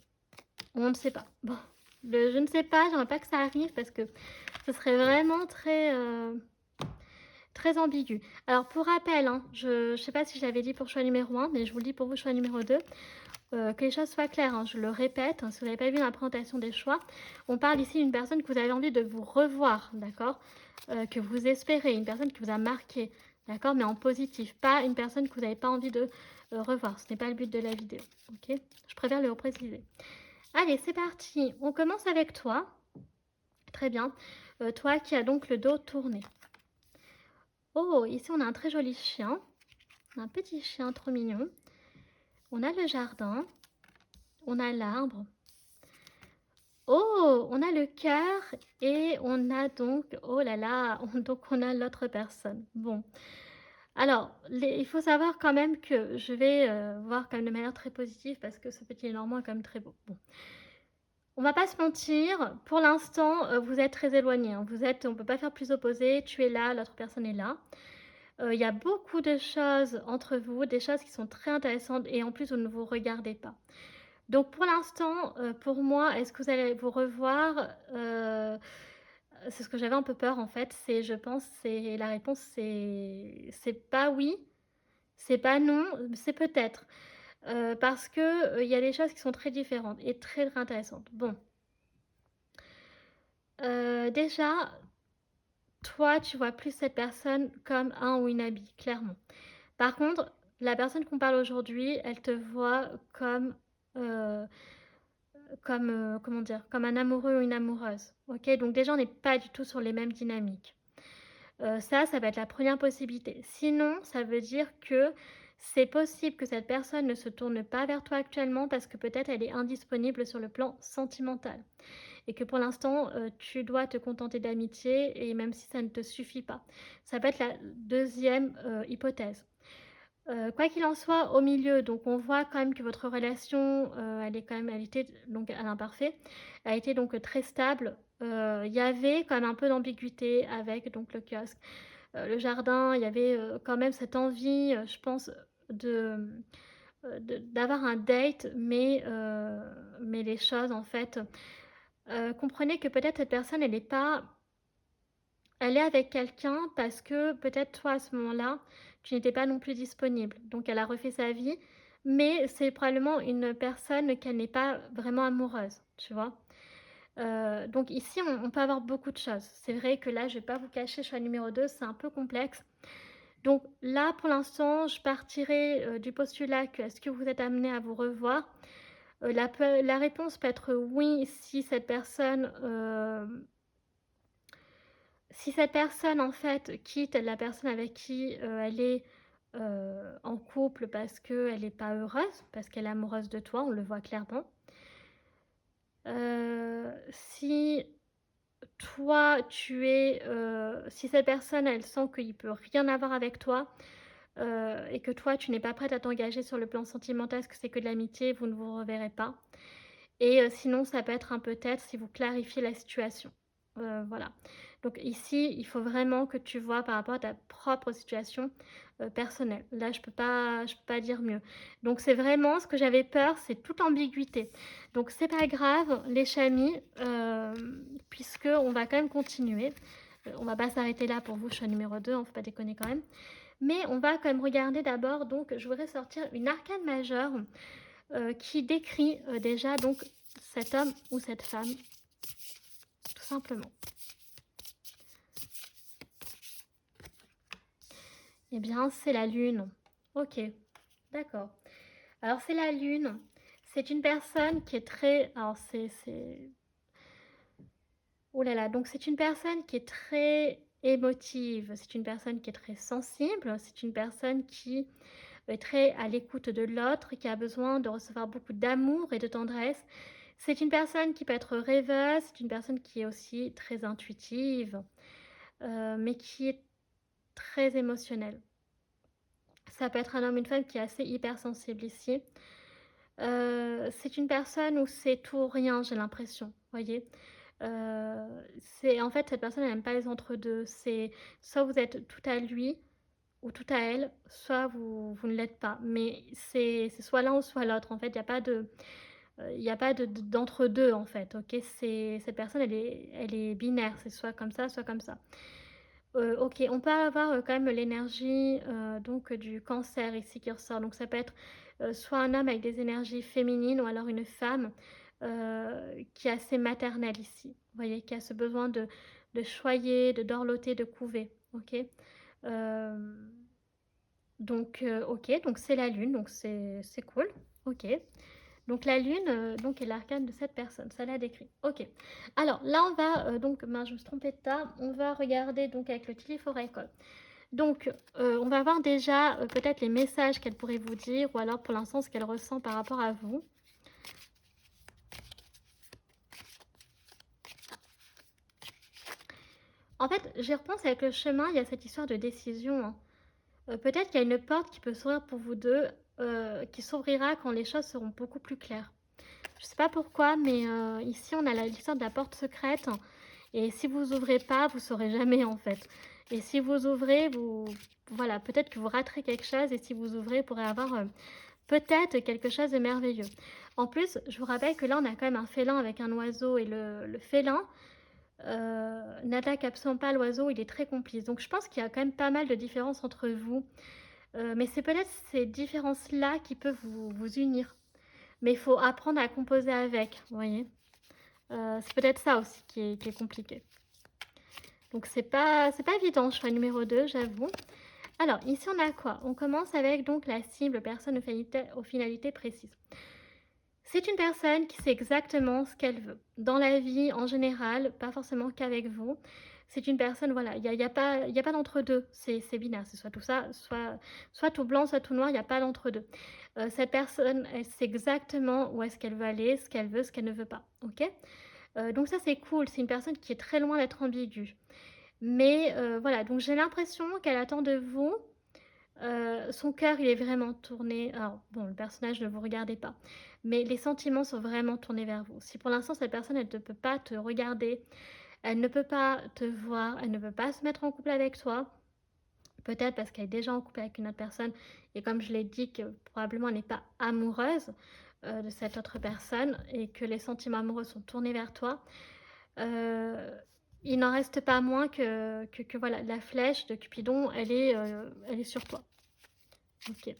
On ne sait pas. Bon, je ne sais pas, j'aimerais pas que ça arrive parce que ce serait vraiment très, très ambigu. Alors pour rappel, hein, je ne sais pas si je l'avais dit pour choix numéro 1, mais je vous le dis pour vous choix numéro 2. Que les choses soient claires, hein, je le répète, hein, si vous n'avez pas vu la présentation des choix, on parle ici d'une personne que vous avez envie de vous revoir, d'accord, que vous espérez, une personne qui vous a marqué, d'accord, mais en positif, pas une personne que vous n'avez pas envie de revoir, ce n'est pas le but de la vidéo, ok, je préfère le préciser. Allez, c'est parti, on commence avec toi, très bien, toi qui as donc le dos tourné. Oh, ici on a un très joli chien, un petit chien trop mignon, on a le jardin, on a l'arbre. Oh, on a le cœur et on a donc, oh là là, donc on a l'autre personne. Bon, Alors, il faut savoir quand même que je vais voir quand même de manière très positive parce que ce petit Normand est quand même très beau. Bon, on va pas se mentir, pour l'instant, vous êtes très éloignés, hein. On peut pas faire plus opposé, tu es là, l'autre personne est là. Il y a beaucoup de choses entre vous, des choses qui sont très intéressantes et en plus vous ne vous regardez pas. Donc pour l'instant, pour moi, est-ce que vous allez vous revoir? C'est ce que j'avais un peu peur en fait, je pense, c'est la réponse c'est pas oui, c'est pas non, c'est peut-être. Parce que, il y a des choses qui sont très différentes et très, très intéressantes. Bon, déjà, toi, tu vois plus cette personne comme un ou une amie, clairement. Par contre, la personne qu'on parle aujourd'hui, elle te voit heu, comment dire? Comme un amoureux ou une amoureuse, OK? Donc déjà, on n'est pas du tout sur les mêmes dynamiques. Ça va être la première possibilité. Sinon, ça veut dire que c'est possible que cette personne ne se tourne pas vers toi actuellement parce que peut-être elle est indisponible sur le plan sentimental et que pour l'instant, tu dois te contenter d'amitié et même si ça ne te suffit pas. Ça peut être la deuxième hypothèse. Quoi qu'il en soit, au milieu, donc on voit quand même que votre relation, elle était donc à l'imparfait, a été donc très stable. Il y avait quand même un peu d'ambiguïté avec donc le kiosque. Le jardin, il y avait, quand même cette envie, je pense, de, d'avoir un date, mais les choses en fait, comprenez que peut-être cette personne elle est avec quelqu'un parce que peut-être toi, à ce moment-là, tu n'étais pas non plus disponible. Donc elle a refait sa vie, mais c'est probablement une personne qu'elle n'est pas vraiment amoureuse, tu vois? Donc ici, on peut avoir beaucoup de choses. C'est vrai que là, je vais pas vous cacher, choix numéro 2, c'est un peu complexe. Donc là, pour l'instant, je partirai, du postulat que est-ce que vous êtes amenés à vous revoir? La réponse peut être oui si cette personne, en fait, quitte la personne avec qui, elle est, en couple parce qu'elle est pas heureuse, parce qu'elle est amoureuse de toi, on le voit clairement. Si toi, si cette personne, elle sent qu'il peut rien avoir avec toi, et que toi, tu n'es pas prête à t'engager sur le plan sentimental, parce que c'est que de l'amitié, vous ne vous reverrez pas. Et sinon, ça peut être un peut-être si vous clarifiez la situation. Voilà. Donc ici, il faut vraiment que tu vois par rapport à ta propre situation, personnelle. Là, je peux pas dire mieux. Donc c'est vraiment ce que j'avais peur, c'est toute ambiguïté. Donc c'est pas grave, les chamis, puisqu'on va quand même continuer. On va pas s'arrêter là pour vous, choix numéro 2, on ne faut pas déconner quand même. Mais on va quand même regarder d'abord, donc je voudrais sortir une arcane majeure qui décrit déjà donc cet homme ou cette femme, tout simplement. Eh bien, c'est la lune. Ok, d'accord. Alors, c'est la lune. C'est une personne qui est très... Alors, oh là là, donc c'est une personne qui est très émotive, c'est une personne qui est très sensible, c'est une personne qui est très à l'écoute de l'autre, qui a besoin de recevoir beaucoup d'amour et de tendresse. C'est une personne qui peut être rêveuse, c'est une personne qui est aussi très intuitive, mais qui est très émotionnelle. Ça peut être un homme, une femme qui est assez hypersensible ici. C'est une personne où c'est tout ou rien, j'ai l'impression, vous voyez. En fait, cette personne, elle n'aime pas les entre-deux. C'est soit vous êtes tout à lui ou tout à elle, soit vous ne l'êtes pas. Mais c'est soit l'un ou soit l'autre. En fait, il y a pas d'entre-deux, en fait. Ok, cette personne, elle est binaire. C'est soit comme ça, soit comme ça. OK, on peut avoir, quand même l'énergie, donc du cancer ici qui ressort. Donc ça peut être, soit un homme avec des énergies féminines ou alors une femme, qui est assez maternelle ici. Vous voyez? Qui a ce besoin de choyer, de dorloter, de couver. OK? Hem, OK, donc c'est la lune, donc c'est cool. OK. Donc la lune, donc est l'arcane de cette personne, ça l'a décrit. OK. Alors là, on va, donc mince, je me suis trompée de tas. On va regarder donc avec le Tilly-Foracle. Donc, on va voir déjà, peut-être les messages qu'elle pourrait vous dire ou alors pour l'instant ce qu'elle ressent par rapport à vous. En fait, j'y repense avec le chemin, il y a cette histoire de décision, hein. peut-être qu'il y a une porte qui peut s'ouvrir pour vous 2, qui s'ouvrira quand les choses seront beaucoup plus claires. Je sais pas pourquoi, mais ici, on a l'histoire de la porte secrète et si vous ouvrez pas, vous saurez jamais, en fait. Et si vous ouvrez, voilà, peut-être que vous raterez quelque chose et si vous ouvrez, vous pourrez avoir, peut-être quelque chose de merveilleux. En plus, je vous rappelle que là, on a quand même un félin avec un oiseau et le félin, n'attaque absolument pas l'oiseau, il est très complice. Donc je pense qu'il y a quand même pas mal de différences entre vous, mais c'est peut-être ces différences-là qui peuvent vous unir. Mais il faut apprendre à composer avec, vous voyez? C'est peut-être ça aussi qui est compliqué. Donc c'est pas évident, choix numéro 2, j'avoue. Alors ici on a quoi? On commence avec donc la cible, personne aux finalités précises. C'est une personne qui sait exactement ce qu'elle veut. Dans la vie, en général, pas forcément qu'avec vous. C'est une personne, voilà, il y a pas d'entre-deux. C'est binaire, c'est soit tout ça, soit tout blanc, soit tout noir, il y a pas d'entre-deux. Cette personne, elle sait exactement où est-ce qu'elle veut aller, ce qu'elle ne veut pas, OK? Donc ça, c'est cool, c'est une personne qui est très loin d'être ambiguë. Mais voilà, donc j'ai l'impression qu'elle attend de vous, son cœur, il est vraiment tourné alors bon, le personnage ne vous regardez pas, mais les sentiments sont vraiment tournés vers vous. Si pour l'instant cette personne, elle ne peut pas te regarder, elle ne peut pas te voir, elle ne peut pas se mettre en couple avec toi, peut-être parce qu'elle est déjà en couple avec une autre personne et comme je l'ai dit que probablement elle n'est pas amoureuse, de cette autre personne et que les sentiments amoureux sont tournés vers toi, heu, il n'en reste pas moins que voilà, la flèche de Cupidon, elle est sur toi. OK.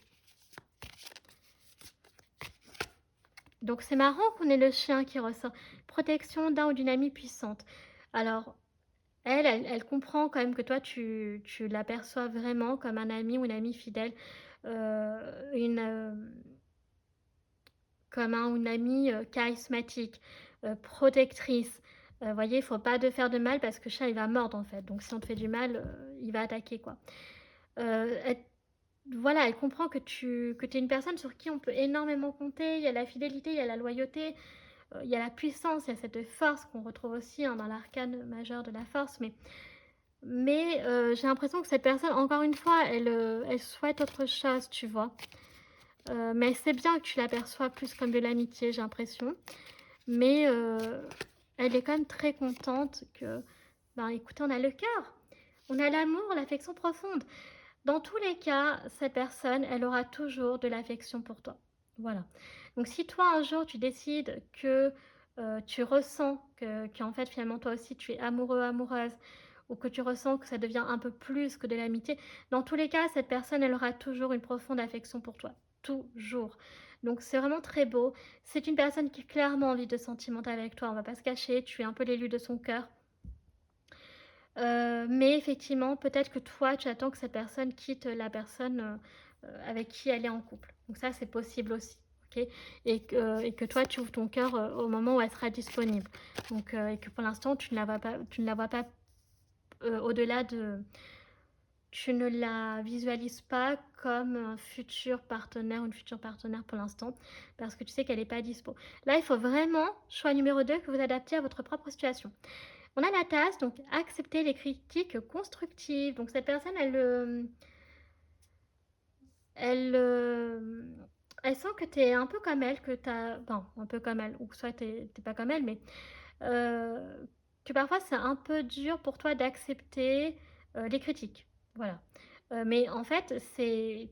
Donc c'est marrant qu'on ait le chien qui ressort. Protection d'un ou d'une amie puissante. Alors, elle comprend quand même que toi, tu l'aperçois vraiment comme un ami ou une amie fidèle, une, comme un ou une amie, charismatique, protectrice. Voyez, il faut pas te faire de mal parce que le chat, il va mordre, en fait. Donc si on te fait du mal, il va attaquer, quoi. Elle voilà, elle comprend que tu es une personne sur qui on peut énormément compter. Il y a la fidélité, il y a la loyauté, il y a la puissance, il y a cette force qu'on retrouve aussi, hein, dans l'arcane majeur de la force, mais j'ai l'impression que cette personne, encore une fois, elle souhaite autre chose, tu vois? Mais elle sait bien que tu l'aperçois plus comme de l'amitié, j'ai l'impression, mais elle est quand même très contente que, ben, écoutez, on a le cœur, on a l'amour, l'affection profonde. Dans tous les cas, cette personne, elle aura toujours de l'affection pour toi. Voilà. Donc si toi, un jour, tu décides que, tu ressens qu'en fait, finalement, toi aussi, tu es amoureux, amoureuse ou que tu ressens que ça devient un peu plus que de l'amitié, dans tous les cas, cette personne, elle aura toujours une profonde affection pour toi. Toujours. Donc c'est vraiment très beau. C'est une personne qui clairement envie de sentimenter avec toi, on va pas se cacher, tu es un peu l'élu de son cœur. Mais effectivement, peut-être que toi, tu attends que cette personne quitte la personne, avec qui elle est en couple. Donc ça, c'est possible aussi, OK? Et que toi, tu ouvres ton cœur, au moment où elle sera disponible. Donc et que pour l'instant, tu ne la vois pas, au-delà de tu ne la visualises pas comme un futur partenaire ou une future partenaire pour l'instant, parce que tu sais qu'elle est pas dispo. Là, il faut vraiment, choix numéro 2, que vous adaptiez à votre propre situation. On a la tasse, donc accepter les critiques constructives. Donc cette personne, elle, elle sent que tu es un peu comme elle, que tu as enfin, un peu comme elle, ou soit tu es pas comme elle, mais que parfois c'est un peu dur pour toi d'accepter, les critiques. Voilà. Mais en fait, c'est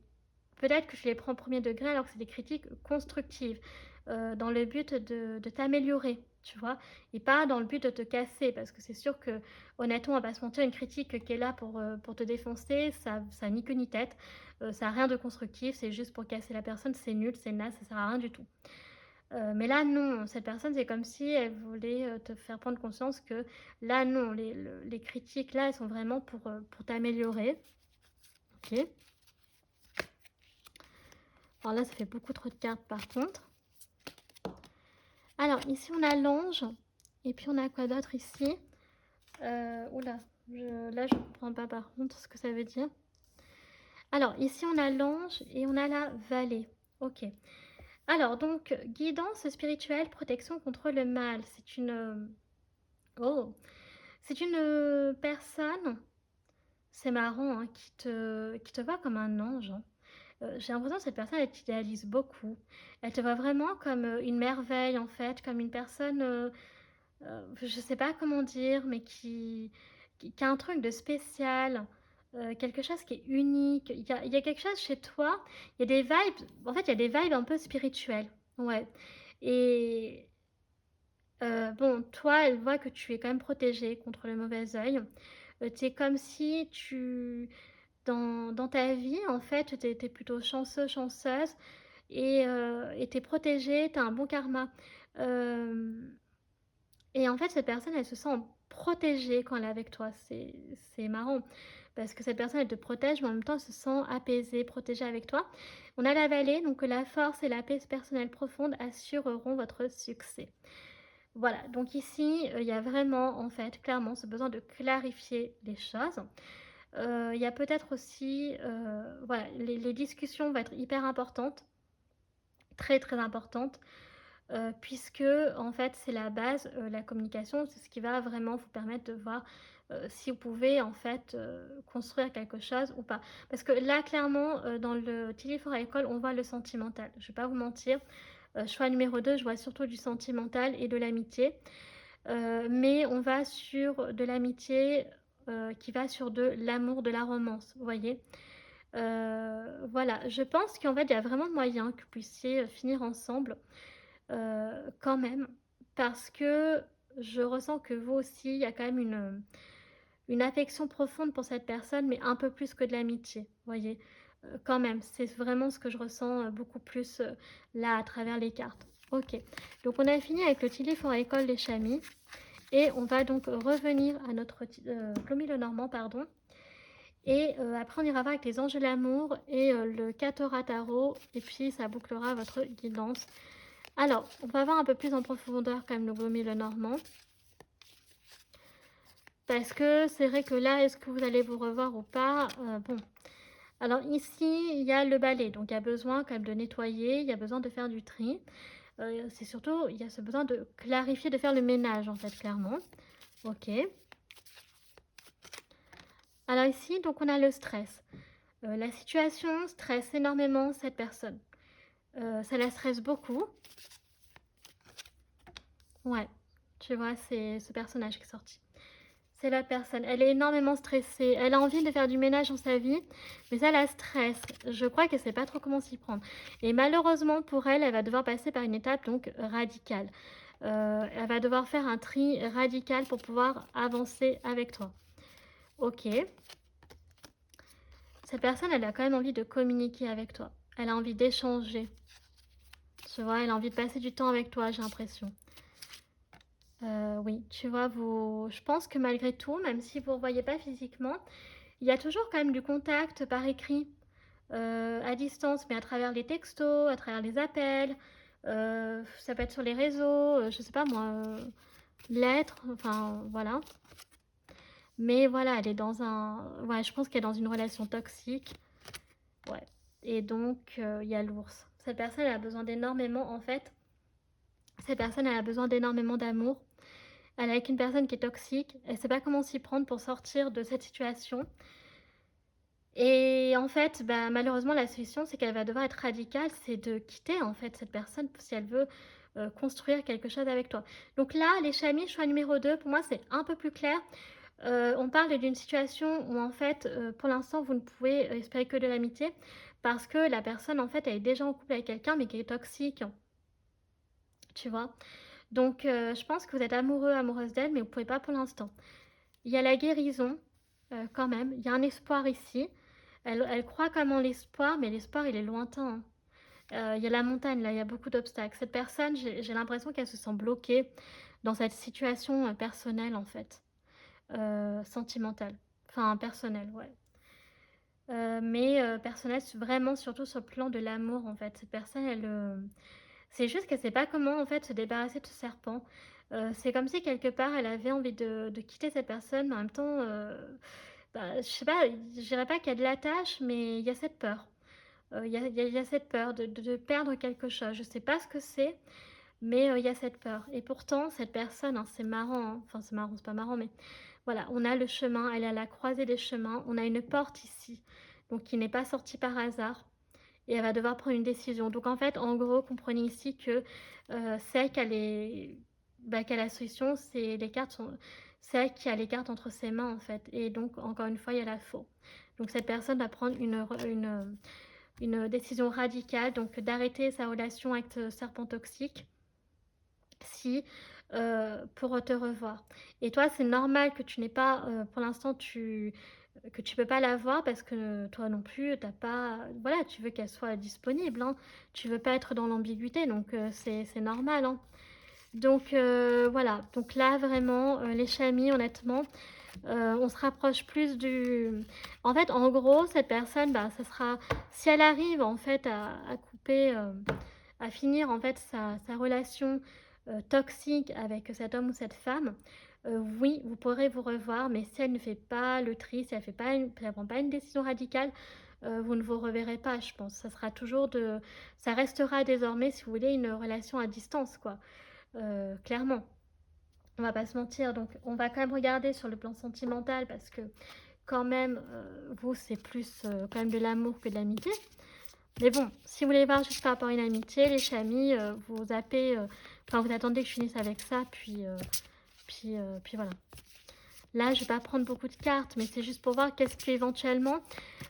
peut-être que je les prends au premier degré alors que c'est des critiques constructives, dans le but de t'améliorer, tu vois? Et pas dans le but de te casser parce que c'est sûr que honnêtement, on va pas se mentir, une critique qui est là pour te défoncer, ça a ni queue ni tête, ça a rien de constructif, c'est juste pour casser la personne, c'est nul, c'est naze, ça sert à rien du tout. Mais là non, cette personne, c'est comme si elle voulait, te faire prendre conscience que là non, les critiques là, elles sont vraiment pour t'améliorer. OK. Alors là, ça fait beaucoup trop de cartes par contre. Alors ici, on a l'ange et puis on a quoi d'autre ici? Ouh là, je comprends pas par contre ce que ça veut dire. Alors ici, on a l'ange et on a la vallée. OK. Alors donc guidance spirituelle, protection contre le mal. C'est une, oh! C'est une, personne c'est marrant, hein, qui te voit comme un ange, hein. J'ai l'impression que cette personne, elle t'idéalise beaucoup. Elle te voit vraiment comme, une merveille, en fait, comme une personne, je sais pas comment dire, mais qui a un truc de spécial, quelque chose qui est unique. Il y a quelque chose chez toi, il y a des vibes en fait, il y a des vibes un peu spirituelles. Ouais et bon, toi, elle voit que tu es quand même protégée contre le mauvais œil. Tu es comme si tu dans ta vie, en fait, tu es plutôt chanceux, chanceuse et tu es protégée, tu as un bon karma. Hem Et en fait, cette personne, elle se sent protégée quand elle est avec toi. C'est marrant parce que cette personne, elle te protège, mais en même temps, elle se sent apaisée, protégée avec toi. On a la vallée, donc la force et la paix personnelle profonde assureront votre succès. Voilà, donc ici, il y a vraiment, en fait, clairement, ce besoin de clarifier les choses. Il y a peut-être aussi, voilà, les discussions vont être hyper importantes, très, très importantes. Puisque en fait, c'est la base, la communication, c'est ce qui va vraiment vous permettre de voir, si vous pouvez en fait, construire quelque chose ou pas. Parce que là, clairement, dans le Tilly for École, on voit le sentimental. Je vais pas vous mentir, choix numéro 2, je vois surtout du sentimental et de l'amitié. Mais on va sur de l'amitié, qui va sur de l'amour, de la romance, vous voyez? Voilà, je pense qu'en fait, il y a vraiment moyen que vous puissiez, finir ensemble. Quand même, parce que je ressens que vous aussi, il y a quand même une affection profonde pour cette personne, mais un peu plus que de l'amitié, vous voyez? Quand même, c'est vraiment ce que je ressens, beaucoup plus, là, à travers les cartes. OK, donc on a fini avec le Tilly for École des Chamis et on va donc revenir à notre Clomie-Lenormand, pardon et après on ira voir avec les anges de l'amour et le Catora Tarot et puis ça bouclera votre guidance. Alors, on va voir un peu plus en profondeur quand même le Gloomy le Normand. Parce que c'est vrai que là, est-ce que vous allez vous revoir ou pas? Bon. Alors ici, il y a le balai, donc il y a besoin quand même de nettoyer, il y a besoin de faire du tri. C'est surtout, il y a ce besoin de clarifier, de faire le ménage en fait, clairement. Ok. Alors ici, donc on a le stress. La situation stresse énormément cette personne. Ça la stresse beaucoup. Ouais, tu vois, c'est ce personnage qui est sorti. C'est la personne. Elle est énormément stressée. Elle a envie de faire du ménage dans sa vie, mais ça la stresse. Je crois qu'elle ne sait pas trop comment s'y prendre. Et malheureusement pour elle, elle va devoir passer par une étape donc radicale. Elle va devoir faire un tri radical pour pouvoir avancer avec toi. Ok. Cette personne, elle a quand même envie de communiquer avec toi. Elle a envie d'échanger. Tu vois, elle a envie de passer du temps avec toi, j'ai l'impression. Oui, tu vois, je pense que malgré tout, même si vous ne voyez pas physiquement, il y a toujours quand même du contact par écrit, à distance, mais à travers les textos, à travers les appels, ça peut être sur les réseaux, je sais pas moi, lettres, enfin voilà. Mais voilà, elle est dans un... Ouais, je pense qu'elle est dans une relation toxique. Ouais. Et donc, il y a l'ours. Cette personne, elle a besoin d'énormément, en fait, cette personne, elle a besoin d'énormément d'amour. Elle est avec une personne qui est toxique. Elle ne sait pas comment s'y prendre pour sortir de cette situation. Et en fait, bah, malheureusement, la solution, c'est qu'elle va devoir être radicale, c'est de quitter en fait cette personne si elle veut construire quelque chose avec toi. Donc là, les chamis, choix numéro 2, pour moi, c'est un peu plus clair. On parle d'une situation où en fait, pour l'instant, vous ne pouvez espérer que de l'amitié parce que la personne, en fait, elle est déjà en couple avec quelqu'un, mais qui est toxique, tu vois. Donc, je pense que vous êtes amoureux, amoureuse d'elle, mais vous ne pouvez pas pour l'instant. Il y a la guérison, quand même. Il y a un espoir ici. Elle croit quand même en l'espoir, mais l'espoir, il est lointain, hein. Il y a la montagne, là, il y a beaucoup d'obstacles. Cette personne, j'ai l'impression qu'elle se sent bloquée dans cette situation personnelle, en fait. Sentimentale. Enfin, personnelle, ouais. Mais personnelle, vraiment, surtout sur le plan de l'amour, en fait. Cette personne, elle... c'est juste qu'elle ne sait pas comment, en fait, se débarrasser de ce serpent. C'est comme si, quelque part, elle avait envie de quitter cette personne, mais en même temps... bah, je sais pas, je dirais pas qu'il y a de l'attache, mais il y a cette peur. Il y a cette peur de perdre quelque chose. Je sais pas ce que c'est, mais il y a cette peur. Et pourtant, cette personne, hein, c'est marrant, hein. Enfin, c'est marrant, c'est pas marrant, mais Voilà, on a le chemin, elle est à la croisée des chemins, on a une porte ici, donc qui n'est pas sortie par hasard et elle va devoir prendre une décision. Donc en fait, en gros, comprenez ici que, c'est elle qui a qui a la solution, c'est elle qui a les cartes entre ses mains, en fait, et donc encore une fois, il y a la faux. Donc cette personne va prendre une décision radicale, donc d'arrêter sa relation avec ce serpent toxique si pour te revoir. Et toi, c'est normal que tu n'aies pas, pour l'instant, que tu peux pas la voir parce que toi non plus, t'as pas, voilà, tu veux qu'elle soit disponible, hein. Tu veux pas être dans l'ambiguïté, donc c'est normal, hein. Donc voilà, donc là vraiment, les chamis, honnêtement, on se rapproche plus du... En fait, en gros, cette personne, bah, ça sera, si elle arrive en fait à couper, à finir en fait sa relation toxique avec cet homme ou cette femme, oui, vous pourrez vous revoir, mais si elle ne fait pas le tri, si elle fait pas si elle prend pas une décision radicale, vous ne vous reverrez pas, je pense. Ça sera toujours ça restera désormais, si vous voulez, une relation à distance, quoi. Clairement, on va pas se mentir. Donc, on va quand même regarder sur le plan sentimental parce que quand même, vous, c'est plus quand même de l'amour que de l'amitié. Mais bon, si vous voulez voir juste par rapport à une amitié, les chamis, vous zappez, enfin vous attendez que je finisse avec ça, puis voilà. Là, je vais pas prendre beaucoup de cartes, mais c'est juste pour voir qu'est-ce que éventuellement,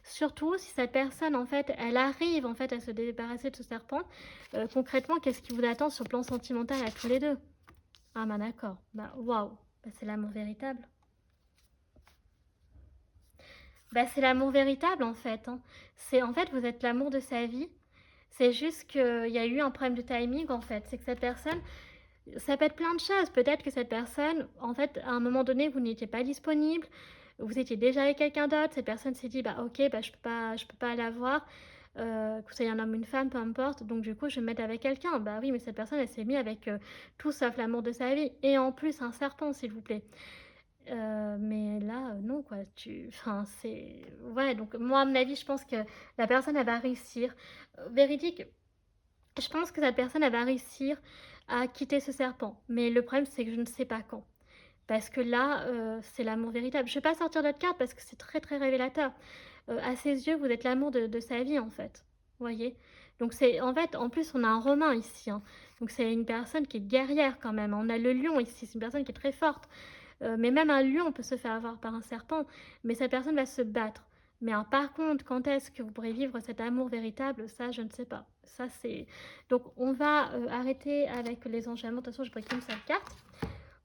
surtout si cette personne, en fait, elle arrive en fait à se débarrasser de ce serpent, concrètement, qu'est-ce qui vous attend sur le plan sentimental à tous les deux? Ah bah d'accord, bah waouh, bah, c'est l'amour véritable. Bah c'est l'amour véritable en fait, hein. C'est en fait, vous êtes l'amour de sa vie. C'est juste qu'il y a eu un problème de timing en fait. C'est que cette personne, ça peut être plein de choses. Peut-être que cette personne, en fait, à un moment donné, vous n'étiez pas disponible, vous étiez déjà avec quelqu'un d'autre, cette personne s'est dit, bah ok, bah je peux pas la voir, que ce soit un homme ou une femme, peu importe, donc du coup je vais me mettre avec quelqu'un. Bah oui, mais cette personne, elle s'est mise avec tout sauf l'amour de sa vie, et en plus un serpent, s'il vous plaît. Mais là, non quoi, enfin c'est... Ouais, donc moi à mon avis, je pense que la personne, elle va réussir. Véridique, je pense que cette personne, elle va réussir à quitter ce serpent. Mais le problème, c'est que je ne sais pas quand. Parce que là, c'est l'amour véritable. Je ne vais pas sortir d'autres cartes parce que c'est très très révélateur. À ses yeux, vous êtes l'amour de sa vie en fait. Vous voyez? Donc c'est en fait, en plus, on a un Romain ici, hein. Donc c'est une personne qui est guerrière quand même. On a le lion ici, c'est une personne qui est très forte. Mais même un lion peut se faire avoir par un serpent, mais cette personne va se battre. Mais alors, par contre, quand est-ce que vous pourrez vivre cet amour véritable, ça, je ne sais pas. Ça, c'est... Donc, on va arrêter avec les enchaînements. De toute façon, je ne qu'une seule carte.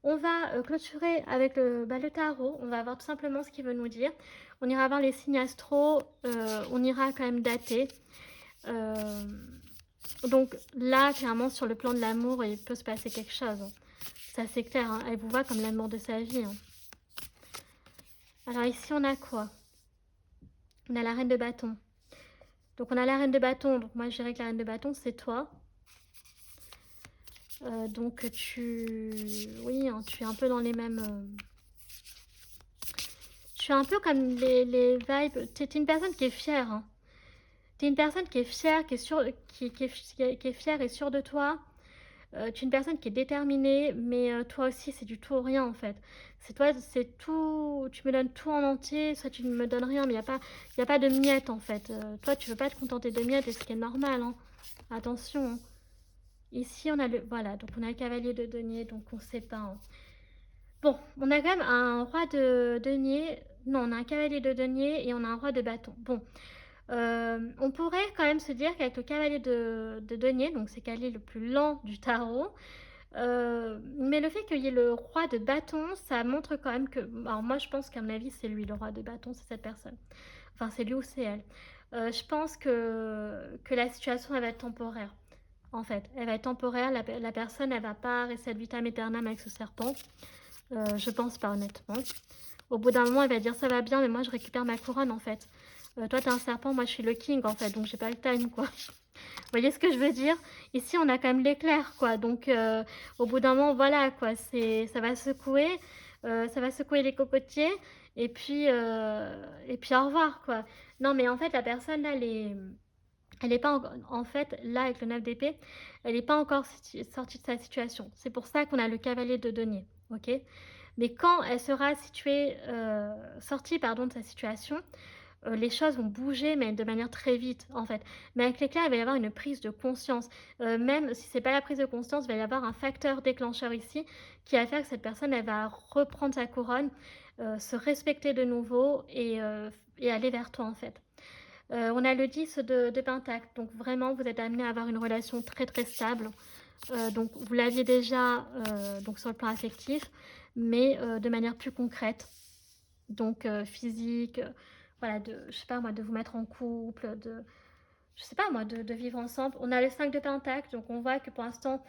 On va clôturer avec le tarot. On va voir tout simplement ce qu'il veut nous dire. On ira voir les signes astro. On ira quand même dater. Euh, donc là, clairement, sur le plan de l'amour, il peut se passer quelque chose, hein. Ça, c'est clair, hein. Elle vous voit comme l'amour de sa vie, hein. Alors ici, on a quoi? On a la reine de bâton. Donc on a la reine de bâton. Donc moi, je dirais que la reine de bâton, c'est toi. Donc oui, hein, tu es un peu dans les mêmes... Tu es un peu comme les vibes... Tu es une personne qui est fière, hein. Tu es une personne qui est fière, qui est sûre, qui est fière et sûre de toi. Tu es une personne qui est déterminée, mais toi aussi, c'est du tout ou rien en fait. C'est toi, c'est tout. Tu me donnes tout en entier, soit tu ne me donnes rien, mais y a pas de miettes en fait. Toi, tu veux pas te contenter de miettes, et ce qui est normal, hein. Attention, hein. Ici, on a le. Voilà, donc on a le cavalier de denier, donc on sait pas, hein. Bon, on a quand même un roi de denier. Non, on a un cavalier de denier et on a un roi de bâton. Bon, on pourrait quand même se dire qu'avec le cavalier de denier, donc c'est cavalier le plus lent du tarot, mais le fait qu'il y ait le roi de bâton, ça montre quand même que... Alors moi, je pense qu'à mon avis, c'est lui, le roi de bâton, c'est cette personne. Enfin, c'est lui ou c'est elle. Je pense que la situation, elle va être temporaire. En fait, elle va être temporaire. La personne, elle va pas rester ad vitam aeternam avec ce serpent. Je pense pas, honnêtement. Au bout d'un moment, elle va dire ça va bien, mais moi, je récupère ma couronne, en fait. Toi, t'es un serpent, moi, je suis le king, en fait, donc j'ai pas le time, quoi. Vous voyez ce que je veux dire? Ici, on a quand même l'éclair, quoi. Donc, au bout d'un moment, voilà, quoi. Ça va secouer les cocotiers. Et puis au revoir, quoi. Non, mais en fait, la personne, là, elle est pas en fait, là, avec le 9 d'épée, elle n'est pas encore sortie de sa situation. C'est pour ça qu'on a le cavalier de denier, ok? Mais quand elle sera sortie pardon, de sa situation, les choses vont bouger, mais de manière très vite, en fait. Mais avec l'éclair, il va y avoir une prise de conscience. Même si c'est pas la prise de conscience, il va y avoir un facteur déclencheur ici qui va faire que cette personne, elle va reprendre sa couronne, se respecter de nouveau et aller vers toi, en fait. On a le 10 de pentacle, donc vraiment, vous êtes amené à avoir une relation très très stable. Donc vous l'aviez déjà donc sur le plan affectif, mais de manière plus concrète, donc physique, voilà, je sais pas moi, de vous mettre en couple, je sais pas moi, de vivre ensemble. On a le 5 de pentacle, donc on voit que pour l'instant,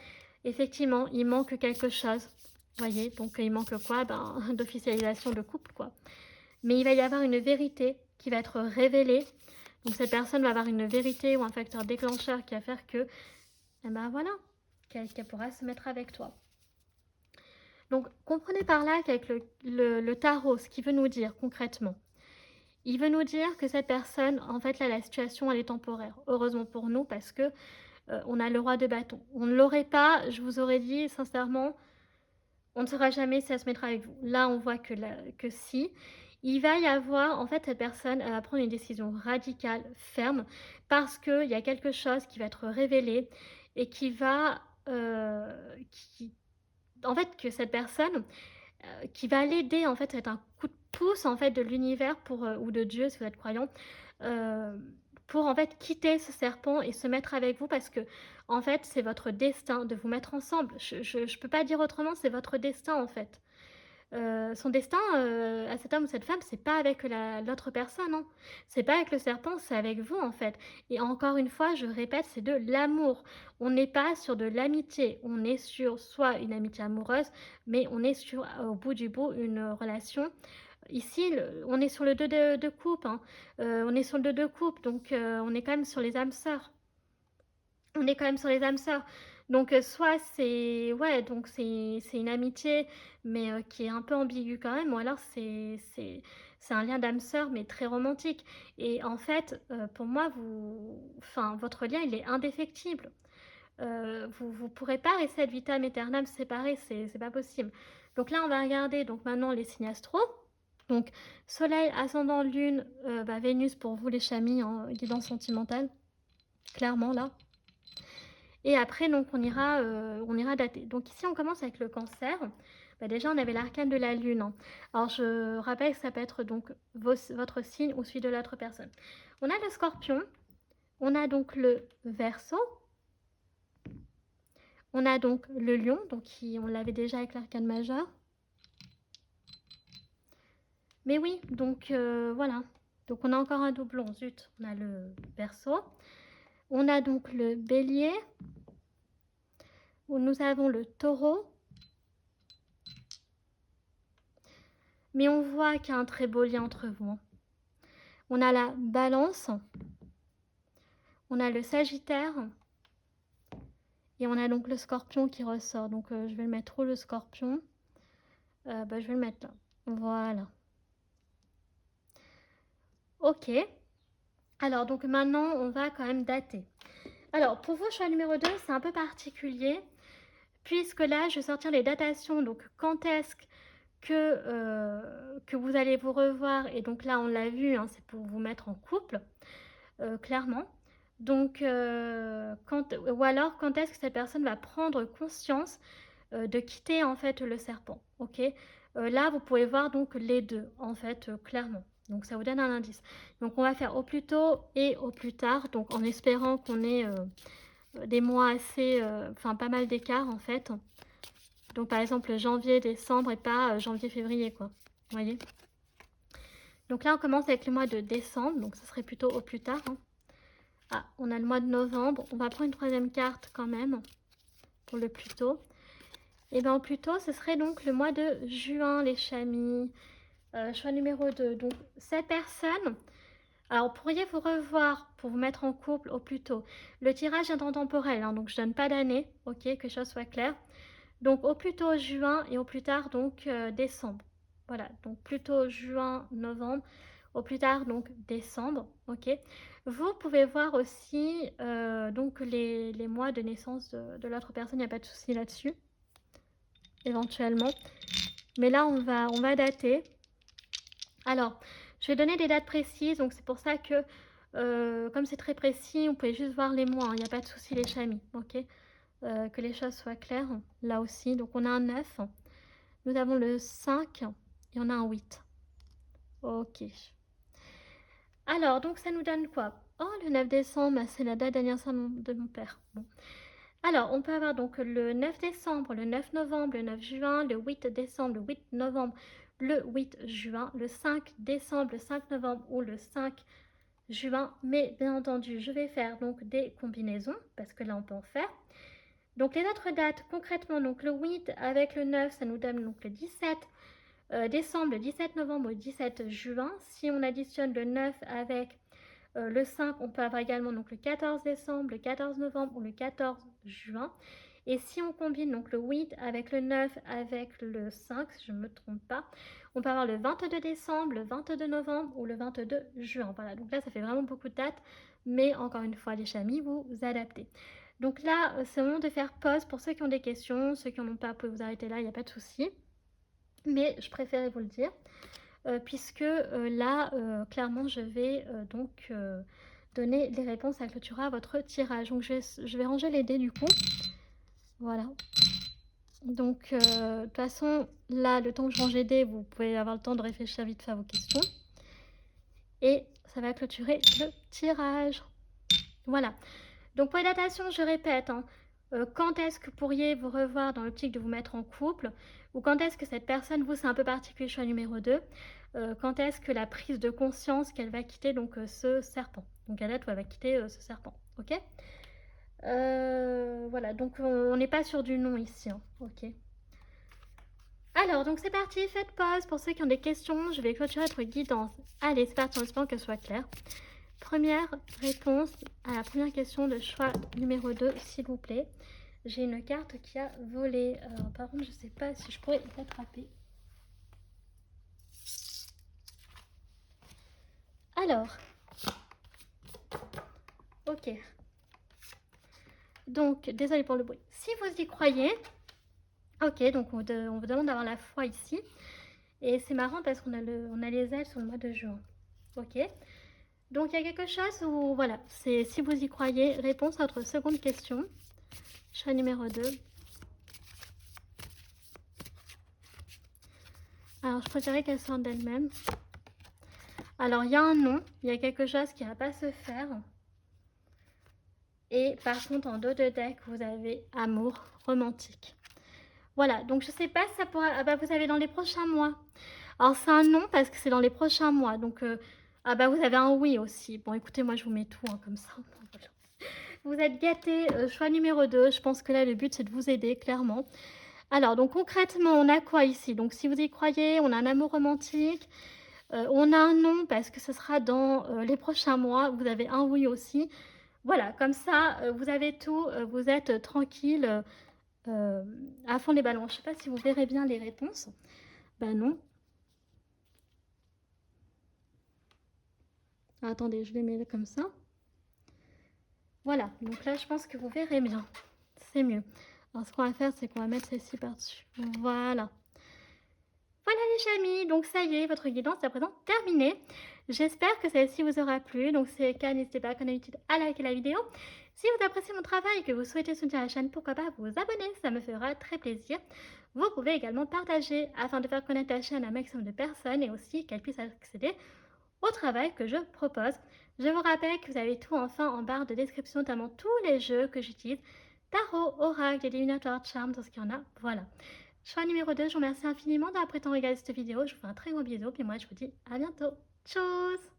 effectivement, il manque quelque chose. Vous voyez, donc il manque quoi? Ben, d'officialisation de couple, quoi. Mais il va y avoir une vérité qui va être révélée. Donc cette personne va avoir une vérité ou un facteur déclencheur qui va faire que, eh ben voilà, qu'elle pourra se mettre avec toi. Donc comprenez par là qu'avec le tarot, ce qu'il veut nous dire concrètement, il veut nous dire que cette personne, en fait là, la situation, elle est temporaire. Heureusement pour nous, parce que on a le roi de bâton. On ne l'aurait pas, je vous aurais dit sincèrement, on ne saura jamais si elle se mettra avec vous. Là, on voit que si. Il va y avoir, en fait, cette personne, elle va prendre une décision radicale, ferme, parce qu'il y a quelque chose qui va être révélé et qui va, en fait, que cette personne, qui va l'aider, en fait, ça va être un coup de pouce, en fait, de l'univers ou de Dieu, si vous êtes croyant, euh, pour, en fait, quitter ce serpent et se mettre avec vous parce que, en fait, c'est votre destin de vous mettre ensemble. Je peux pas dire autrement, c'est votre destin, en fait. Son destin, à cet homme ou cette femme, c'est pas avec l'autre personne, hein. C'est pas avec le serpent, c'est avec vous, en fait. Et encore une fois, je répète, c'est de l'amour. On n'est pas sur de l'amitié. On est sur soit une amitié amoureuse, mais on est sur, au bout du bout, une relation. Ici, on est sur le 2 de coupe, hein. On est sur le 2 de coupe, donc on est quand même sur les âmes sœurs. On est quand même sur les âmes sœurs. Donc soit c'est ouais, donc c'est une amitié, mais qui est un peu ambiguë quand même, ou alors c'est un lien d'âme sœur, mais très romantique. Et en fait, pour moi, enfin, votre lien, il est indéfectible. Vous pourrez pas rester ad vitam aeternam séparés, c'est pas possible. Donc là, on va regarder donc maintenant les signes astro. Donc Soleil, ascendant, Lune, Vénus pour vous les chamis, en guidance sentimentale, clairement là. Et après, donc, on ira dater. Donc ici, on commence avec le cancer. Déjà, on avait l'arcane de la lune, hein. Alors, je rappelle que ça peut être donc votre signe ou celui de l'autre personne. On a le scorpion. On a donc le verseau. On a donc le lion, donc on l'avait déjà avec l'arcane majeur. Mais oui, donc voilà. Donc on a encore un doublon, zut. On a le verseau. On a donc le bélier. Nous avons le taureau. Mais on voit qu'il y a un très beau lien entre vous, hein. On a la balance. On a le sagittaire. Et on a donc le scorpion qui ressort. Donc je vais le mettre où, le scorpion? Je vais le mettre là. Voilà. Ok. Alors donc maintenant, on va quand même dater. Alors pour vous, choix numéro 2, c'est un peu particulier. Puisque là, je vais sortir les datations. Donc quand est-ce que vous allez vous revoir? Et donc là, on l'a vu, hein, c'est pour vous mettre en couple, clairement. Donc, ou alors, quand est-ce que cette personne va prendre conscience de quitter en fait le serpent, ok? Là, vous pouvez voir donc les deux, en fait, clairement. Donc, ça vous donne un indice. Donc, on va faire au plus tôt et au plus tard, donc en espérant qu'on ait des mois assez, enfin pas mal d'écart en fait. Donc, par exemple, janvier, décembre et pas janvier, février, quoi. Vous voyez? Donc là, on commence avec le mois de décembre, donc ce serait plutôt au plus tard, hein. Ah, on a le mois de novembre. On va prendre une troisième carte quand même pour le plus tôt. Et bien au plus tôt, ce serait donc le mois de juin, les chamis. Choix numéro 2. Donc cette personne, alors pourriez vous revoir pour vous mettre en couple au plus tôt. Le tirage est intemporel, hein, donc je donne pas d'année, ok, que les choses soient claires. Donc au plus tôt juin et au plus tard donc décembre. Voilà, donc plutôt juin, novembre, au plus tard donc décembre, ok. Vous pouvez voir aussi donc les mois de naissance de l'autre personne, il n'y a pas de souci là-dessus, éventuellement. Mais là, on va dater. Alors, je vais donner des dates précises, donc c'est pour ça que, comme c'est très précis, on peut juste voir les mois, hein, il n'y a pas de souci les chamis, ok? Que les choses soient claires, là aussi. Donc on a un 9, nous avons le 5 et on a un 8. Ok. Alors, donc ça nous donne quoi? Oh, le 9 décembre, c'est la date d'anniversaire de mon père. Bon. Alors, on peut avoir donc le 9 décembre, le 9 novembre, le 9 juin, le 8 décembre, le 8 novembre, le 8 juin, le 5 décembre, le 5 novembre ou le 5 juin. Mais bien entendu, je vais faire donc des combinaisons parce que là, on peut en faire. Donc, les autres dates, concrètement, donc le 8 avec le 9, ça nous donne donc le 17 décembre, le 17 novembre, le 17 juin. Si on additionne le 9 avec le 5, on peut avoir également donc le 14 décembre, le 14 novembre ou le 14 juin. Et si on combine donc le 8 avec le 9 avec le 5, si je ne me trompe pas, on peut avoir le 22 décembre, le 22 novembre ou le 22 juin. Voilà, donc là ça fait vraiment beaucoup de dates, mais encore une fois les chamis, vous adaptez. Donc là, c'est le moment de faire pause pour ceux qui ont des questions, ceux qui n'en ont pas, vous pouvez vous arrêter là, il n'y a pas de souci. Mais je préférais vous le dire, puisque là, clairement, je vais donc donner les réponses à clôturer à votre tirage. Donc je vais ranger les dés du coup. Voilà. Donc de toute façon, là, le temps que je range les dés, vous pouvez avoir le temps de réfléchir vite fait à vos questions. Et ça va clôturer le tirage. Voilà. Donc pour les datations, je répète, hein, quand est-ce que pourriez vous revoir dans l'optique de vous mettre en couple, ou quand est-ce que cette personne, vous, c'est un peu particulier, choix numéro 2, quand est-ce que la prise de conscience qu'elle va quitter donc ce serpent. Donc à date où elle va quitter ce serpent, ok. Voilà, donc on n'est pas sur du non ici, hein, ok. Alors, donc c'est parti, faites pause pour ceux qui ont des questions, je vais clôturer votre guidance. Allez, c'est parti, en espérant qu'elle soit claire. Première réponse à la première question de choix numéro 2, s'il vous plaît. J'ai une carte qui a volé. Par contre, je ne sais pas si je pourrais l'attraper. Alors, ok. Donc, désolé pour le bruit. Si vous y croyez, ok, donc on vous demande d'avoir la foi ici. Et c'est marrant parce qu'on a les ailes sur le mois de juin. Ok. Donc, il y a quelque chose où, voilà, c'est si vous y croyez, réponse à votre seconde question. Choix numéro 2. Alors, je préférais qu'elle sorte d'elle-même. Alors, il y a un non, il y a quelque chose qui ne va pas se faire. Et par contre, en dos de deck, vous avez amour romantique. Voilà, donc je ne sais pas si ça pourra... Ah bah, vous avez dans les prochains mois. Alors, c'est un non parce que c'est dans les prochains mois. Donc, ah bah, vous avez un oui aussi. Bon, écoutez, moi, je vous mets tout hein, comme ça. Vous êtes gâtés. Choix numéro 2. Je pense que là, le but, c'est de vous aider, clairement. Alors, donc concrètement, on a quoi ici? Donc, si vous y croyez, on a un amour romantique. On a un non parce que ce sera dans les prochains mois. Vous avez un oui aussi. Voilà, comme ça, vous avez tout. Vous êtes tranquille à fond les ballons. Je ne sais pas si vous verrez bien les réponses. Ben non. Ah, attendez, je les mets comme ça. Voilà, donc là, je pense que vous verrez bien. C'est mieux. Alors, ce qu'on va faire, c'est qu'on va mettre celle-ci par-dessus. Voilà. Voilà les amis, donc ça y est, votre guidance est à présent terminée. J'espère que celle-ci vous aura plu. Donc si c'est le cas, n'hésitez pas comme d'habitude à liker la vidéo. Si vous appréciez mon travail et que vous souhaitez soutenir la chaîne, pourquoi pas vous abonner, ça me fera très plaisir. Vous pouvez également partager afin de faire connaître la chaîne à un maximum de personnes et aussi qu'elles puissent accéder au travail que je propose. Je vous rappelle que vous avez tout enfin en barre de description, notamment tous les jeux que j'utilise. Tarot, oracle, divinatoire, charme, tout ce qu'il y en a, voilà. Choix numéro 2, je vous remercie infiniment d'avoir pris le temps de regarder cette vidéo. Je vous fais un très gros bisou. Et moi, je vous dis à bientôt. Tchuss!